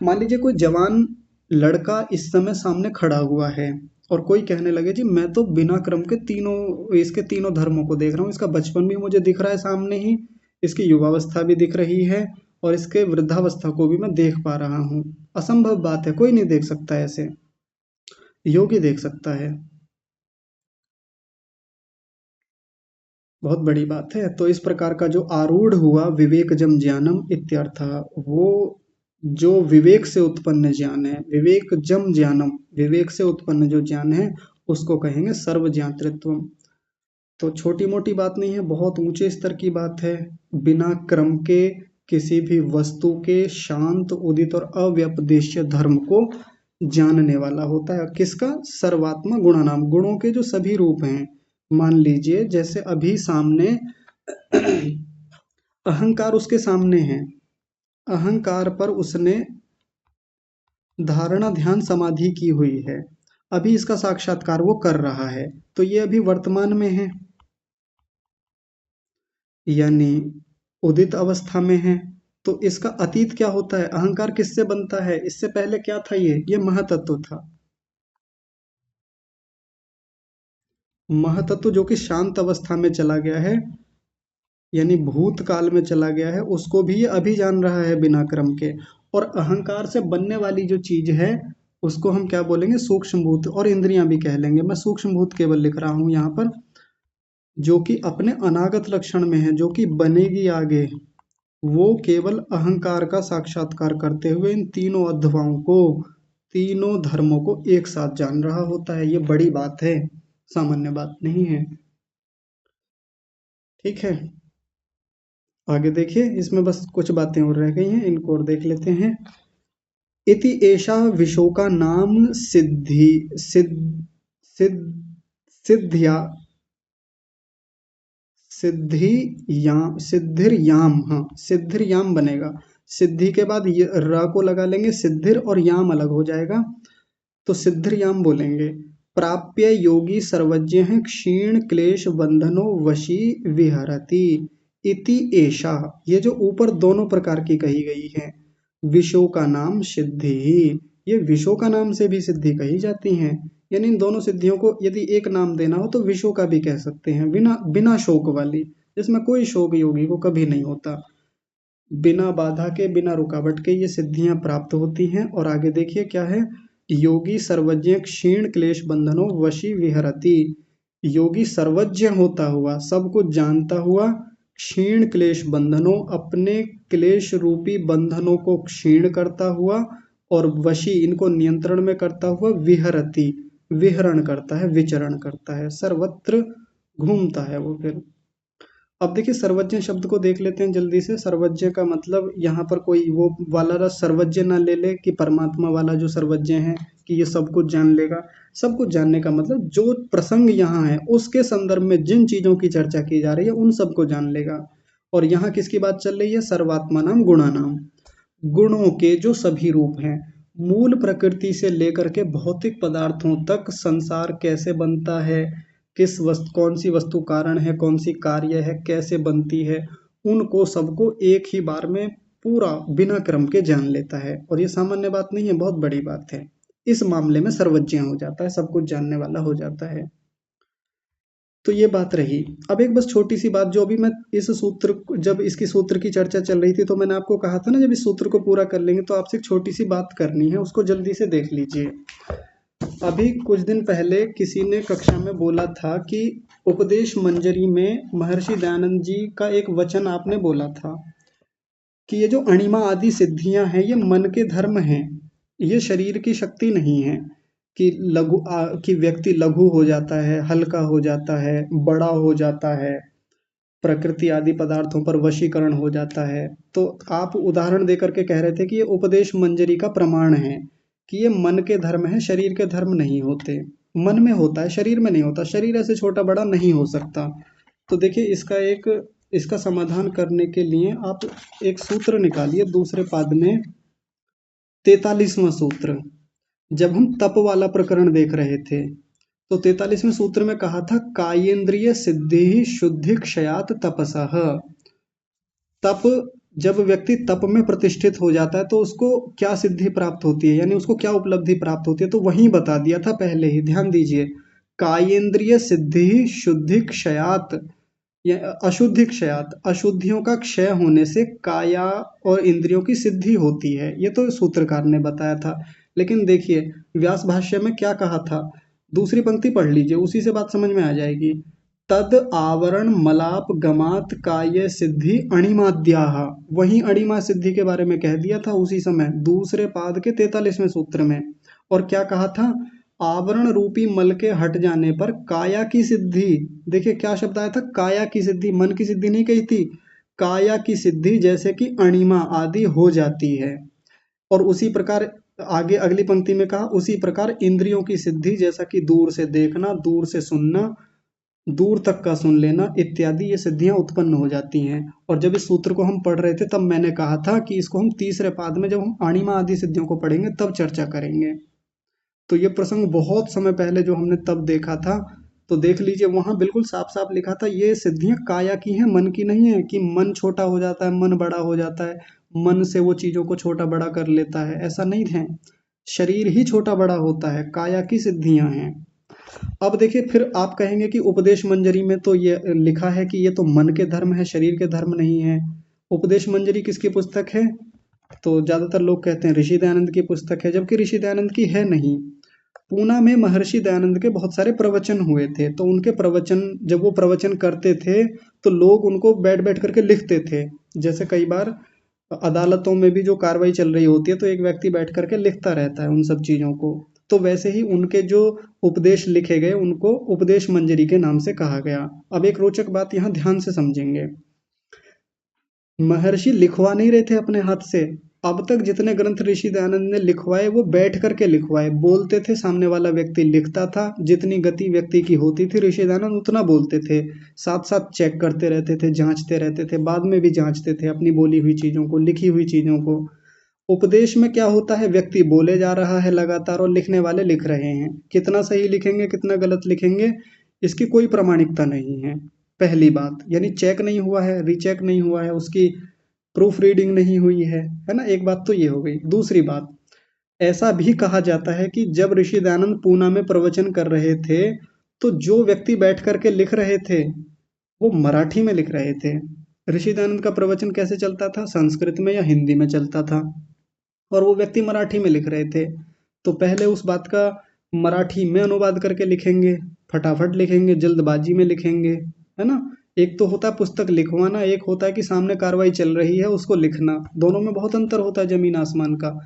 मान लीजिए कोई जवान लड़का इस समय सामने खड़ा हुआ है और कोई कहने लगे जी मैं तो बिना क्रम के तीनों, इसके तीनों धर्मों को देख रहा हूँ, इसका बचपन भी मुझे दिख रहा है सामने ही, इसकी युवावस्था भी दिख रही है और इसके वृद्धावस्था को भी मैं देख पा रहा हूँ। असंभव बात है, कोई नहीं देख सकता ऐसे, योगी देख सकता है। बहुत बड़ी बात है। तो इस प्रकार का जो आरूढ़ हुआ विवेकजम ज्ञानम इत्यर्थ, वो जो विवेक से उत्पन्न ज्ञान है, विवेकजम ज्ञानम, विवेक से उत्पन्न जो ज्ञान है उसको कहेंगे सर्वज्ञातृत्व। तो छोटी मोटी बात नहीं है, बहुत ऊंचे स्तर की बात है। बिना क्रम के किसी भी वस्तु के शांत, उदित और अव्यपदेश्य धर्म को जानने वाला होता है। किसका? सर्वात्मा गुणानाम, गुणों के जो सभी रूप हैं। मान लीजिए जैसे अभी सामने अहंकार उसके सामने है, अहंकार पर उसने धारणा ध्यान समाधि की हुई है, अभी इसका साक्षात्कार वो कर रहा है, तो ये अभी वर्तमान में है, यानी उदित अवस्था में है। तो इसका अतीत क्या होता है? अहंकार किससे बनता है? इससे पहले क्या था? ये महातत्व था। महातत्व जो कि शांत अवस्था में चला गया है, यानी भूतकाल में चला गया है, उसको भी ये अभी जान रहा है बिना क्रम के। और अहंकार से बनने वाली जो चीज है उसको हम क्या बोलेंगे? सूक्ष्म भूत, और इंद्रियां भी कह लेंगे। मैं सूक्ष्म भूत केवल लिख रहा हूं यहाँ पर, जो कि अपने अनागत लक्षण में है, जो कि बनेगी आगे। वो केवल अहंकार का साक्षात्कार करते हुए इन तीनों अध्यायों को, तीनों धर्मों को एक साथ जान रहा होता है। ये बड़ी बात है, सामान्य बात नहीं है। ठीक है, आगे देखिए, इसमें बस कुछ बातें और रह गई हैं, इनको और देख लेते हैं। इति एषा विशोका नाम सिद्धि सिद्ध सिद्ध सिद्धिया सिद्धि याम, सिद्धिर्याम, हाँ सिद्धिर्याम बनेगा। सिद्धि के बाद ये र को लगा लेंगे, सिद्धिर और याम अलग हो जाएगा, तो सिद्धिर्याम बोलेंगे। प्राप्य योगी सर्वज्ञ क्षीण क्लेश बंधनो वशी विहरति। इति एषा, ये जो ऊपर दोनों प्रकार की कही गई है, विषो का नाम सिद्धि, ये विषो का नाम से भी सिद्धि कही जाती हैं। यानी इन दोनों सिद्धियों को यदि एक नाम देना हो तो विषो का भी कह सकते हैं, बिना बिना शोक वाली, जिसमें कोई शोक योगी को कभी नहीं होता। बिना बाधा के, बिना रुकावट के ये सिद्धियां प्राप्त होती हैं। और आगे देखिए क्या है, योगी सर्वज्ञ क्षीण क्लेश बंधनों वशी विहरति। योगी सर्वज्ञ होता हुआ, सब कुछ जानता हुआ, क्षीण क्लेश बंधनों, अपने क्लेश रूपी बंधनों को क्षीण करता हुआ, और वशी, इनको नियंत्रण में करता हुआ, विहरति, विहरण करता है, विचरण करता है, सर्वत्र घूमता है वो फिर। अब देखिए सर्वज्ञ शब्द को देख लेते हैं जल्दी से। सर्वज्ञ का मतलब यहाँ पर कोई वो वाला रस सर्वज्ञ ना ले ले कि परमात्मा वाला जो सर्वज्ञ है कि ये सब कुछ जान लेगा। सब कुछ जानने का मतलब जो प्रसंग यहाँ है उसके संदर्भ में जिन चीजों की चर्चा की जा रही है उन सबको जान लेगा। और यहाँ किसकी बात चल रही है? सर्वात्मा नाम गुणा नाम, गुणों के जो सभी रूप हैं, मूल प्रकृति से लेकर के भौतिक पदार्थों तक संसार कैसे बनता है, किस वस्तु, कौन सी वस्तु कारण है, कौन सी कार्य है, कैसे बनती है, उनको सबको एक ही बार में पूरा बिना क्रम के जान लेता है। और ये सामान्य बात नहीं है, बहुत बड़ी बात है। इस मामले में सर्वज्ञ हो जाता है, सब कुछ जानने वाला हो जाता है। तो ये बात रही। अब एक बस छोटी सी बात, जो अभी मैं इस सूत्र, जब इसकी सूत्र की चर्चा चल रही थी तो मैंने आपको कहा था ना, जब इस सूत्र को पूरा कर लेंगे तो आपसे एक छोटी सी बात करनी है, उसको जल्दी से देख लीजिए। अभी कुछ दिन पहले किसी ने कक्षा में बोला था कि उपदेश मंजरी में महर्षि दयानंद जी का एक वचन आपने बोला था कि ये जो अणिमा आदि सिद्धियां हैं ये मन के धर्म हैं, ये शरीर की शक्ति नहीं है। कि कि व्यक्ति लघु हो जाता है, हल्का हो जाता है, बड़ा हो जाता है, प्रकृति आदि पदार्थों पर वशीकरण हो जाता है। तो आप उदाहरण देकर के कह रहे थे कि ये उपदेश मंजरी का प्रमाण है कि ये मन के धर्म है, शरीर के धर्म नहीं होते। मन में होता है, शरीर में नहीं होता, शरीर ऐसे छोटा बड़ा नहीं हो सकता। तो देखिए इसका समाधान करने के लिए आप एक सूत्र निकालिए दूसरे पाद में, 43वां सूत्र। जब हम तप वाला प्रकरण देख रहे थे तो 43वें सूत्र में कहा था कायेंद्रिय सिद्धि शुद्धि क्षयात तपसः। तप, जब व्यक्ति तप में प्रतिष्ठित हो जाता है तो उसको क्या सिद्धि प्राप्त होती है, यानी उसको क्या उपलब्धि प्राप्त होती है, तो वहीं बता दिया था पहले ही, ध्यान दीजिए। कायेंद्रिय सिद्धि शुद्धि क्षयात, या अशुद्धि क्षयात, अशुद्धियों का क्षय होने से काया और इंद्रियों की सिद्धि होती है, ये तो सूत्रकार ने बताया था। लेकिन देखिए व्यास भाष्य में क्या कहा था, दूसरी पंक्ति पढ़ लीजिए, उसी से बात समझ में आ जाएगी। तद आवरण मलाप गमात काय सिद्धि अणिमाद्याह, वही अणिमा सिद्धि के बारे में कह दिया था उसी समय दूसरे पाद के 43वें सूत्र में। और क्या कहा था, आवरण रूपी मल के हट जाने पर काया की सिद्धि, देखिए क्या शब्द आया था, काया की सिद्धि, मन की सिद्धि नहीं कही थी, काया की सिद्धि जैसे कि अणिमा आदि हो जाती है। और उसी प्रकार आगे अगली पंक्ति में कहा उसी प्रकार इंद्रियों की सिद्धि, जैसा कि दूर से देखना, दूर से सुनना, दूर तक का सुन लेना इत्यादि, ये सिद्धियां उत्पन्न हो जाती हैं। और जब इस सूत्र को हम पढ़ रहे थे तब मैंने कहा था कि इसको हम तीसरे पाद में जब हम अणिमा आदि सिद्धियों को पढ़ेंगे तब चर्चा करेंगे। तो ये प्रसंग बहुत समय पहले जो हमने तब देखा था, तो देख लीजिए वहां बिल्कुल साफ साफ लिखा था ये सिद्धियां काया की हैं, मन की नहीं है। कि मन छोटा हो जाता है, मन बड़ा हो जाता है, मन से वो चीजों को छोटा बड़ा कर लेता है, ऐसा नहीं है। शरीर ही छोटा बड़ा होता है, काया की सिद्धियां हैं। अब देखिए फिर आप कहेंगे कि उपदेश मंजरी में तो ये लिखा है कि ये तो मन के धर्म है, शरीर के धर्म नहीं है। उपदेश मंजरी किसकी पुस्तक है? तो ज्यादातर लोग कहते हैं ऋषि दयानंद की पुस्तक है, जबकि ऋषि दयानंद की है नहीं। पूना में महर्षि दयानंद के बहुत सारे प्रवचन हुए थे, तो उनके प्रवचन, जब वो प्रवचन करते थे तो लोग उनको बैठ बैठ करके लिखते थे। जैसे कई बार अदालतों में भी जो कार्रवाई चल रही होती है तो एक व्यक्ति बैठ करके लिखता रहता है उन सब चीजों को। तो वैसे ही उनके जो उपदेश लिखे गए उनको उपदेश मंजरी के नाम से कहा गया। अब एक रोचक बात यहाँ ध्यान से समझेंगे, महर्षि लिखवा नहीं रहे थे अपने हाथ से। अब तक जितने ग्रंथ ऋषि दयानंद ने लिखवाए वो बैठ करके लिखवाए, बोलते थे, सामने वाला व्यक्ति लिखता था, जितनी गति व्यक्ति की होती थी ऋषि दयानंद उतना बोलते थे, साथ साथ चेक करते रहते थे, जांचते रहते थे, बाद में भी जांचते थे अपनी बोली हुई चीजों को, लिखी हुई चीजों को। उपदेश में क्या होता है, व्यक्ति बोले जा रहा है लगातार और लिखने वाले लिख रहे हैं, कितना सही लिखेंगे कितना गलत लिखेंगे इसकी कोई प्रामाणिकता नहीं है। पहली बात, यानी चेक नहीं हुआ है, रीचेक नहीं हुआ है, उसकी प्रूफ रीडिंग नहीं हुई है ना। एक बात तो ये हो गई। दूसरी बात, ऐसा भी कहा जाता है कि जब ऋषि दयानंद पूना में प्रवचन कर रहे थे तो जो व्यक्ति बैठ करके लिख रहे थे वो मराठी में लिख रहे थे। ऋषि दयानंद का प्रवचन कैसे चलता था, संस्कृत में या हिंदी में चलता था, और वो व्यक्ति मराठी में लिख रहे थे। तो पहले उस बात का मराठी में अनुवाद करके लिखेंगे, फटाफट लिखेंगे, जल्दबाजी में लिखेंगे, है ना। एक तो होता है पुस्तक लिखवाना, एक होता है कि सामने कार्रवाई चल रही है उसको लिखना, दोनों में बहुत अंतर होता है, जमीन आसमान का।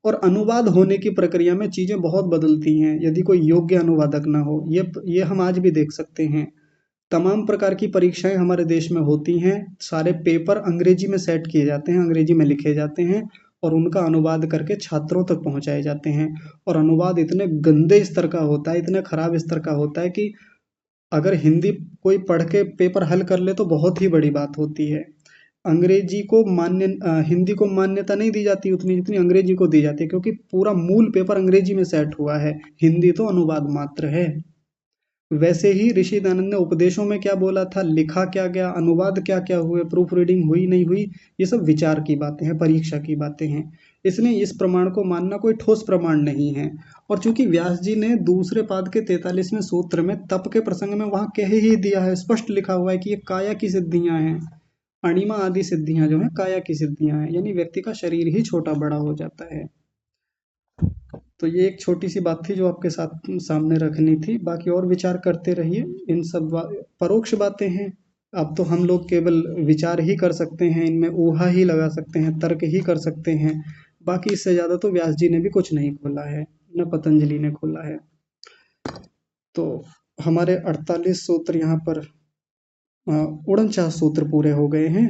और अनुवाद होने की प्रक्रिया में चीजें बहुत बदलती हैं यदि कोई योग्य अनुवादक ना हो, ये हम आज भी देख सकते हैं। तमाम प्रकार की परीक्षाएं हमारे देश में होती हैं। सारे पेपर अंग्रेजी में सेट किए जाते हैं, अंग्रेजी में लिखे जाते हैं और उनका अनुवाद करके छात्रों तक पहुंचाए जाते हैं। और अनुवाद इतने गंदे स्तर का होता है, इतने खराब स्तर का होता है कि अगर हिंदी कोई पढ़ के पेपर हल कर ले तो बहुत ही बड़ी बात होती है। हिंदी को मान्यता नहीं दी जाती उतनी जितनी अंग्रेजी को दी जाती है, क्योंकि पूरा मूल पेपर अंग्रेजी में सेट हुआ है, हिंदी तो अनुवाद मात्र है। वैसे ही ऋषि दयानंद ने उपदेशों में क्या बोला था, लिखा क्या गया, अनुवाद क्या क्या हुए, प्रूफ रीडिंग हुई नहीं हुई, ये सब विचार की बातें हैं, परीक्षा की बातें हैं। इसलिए इस प्रमाण को मानना कोई ठोस प्रमाण नहीं है। और चूंकि व्यास जी ने दूसरे पाद के 43वें सूत्र में तप के प्रसंग में वहां कह ही दिया है, स्पष्ट लिखा हुआ है कि ये काया की सिद्धियां हैं। अणिमा आदि सिद्धियां जो है काया की सिद्धियां हैं, यानी व्यक्ति का शरीर ही छोटा बड़ा हो जाता है। तो ये एक छोटी सी बात थी जो आपके साथ सामने रखनी थी। बाकी और विचार करते रहिए। इन सब परोक्ष बातें हैं। अब तो हम लोग केवल विचार ही कर सकते हैं, इनमें ऊहा ही लगा सकते हैं, तर्क ही कर सकते हैं। बाकी इससे ज्यादा तो व्यास जी ने भी कुछ नहीं खोला है, न पतंजलि ने खोला है। तो हमारे 48 सूत्र यहाँ पर 49 सूत्र पूरे हो गए हैं।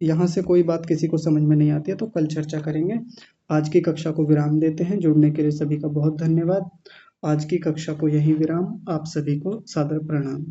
यहाँ से कोई बात किसी को समझ में नहीं आती है तो कल चर्चा करेंगे। आज की कक्षा को विराम देते हैं। जुड़ने के लिए सभी का बहुत धन्यवाद। आज की कक्षा को यहीं विराम। आप सभी को सादर प्रणाम।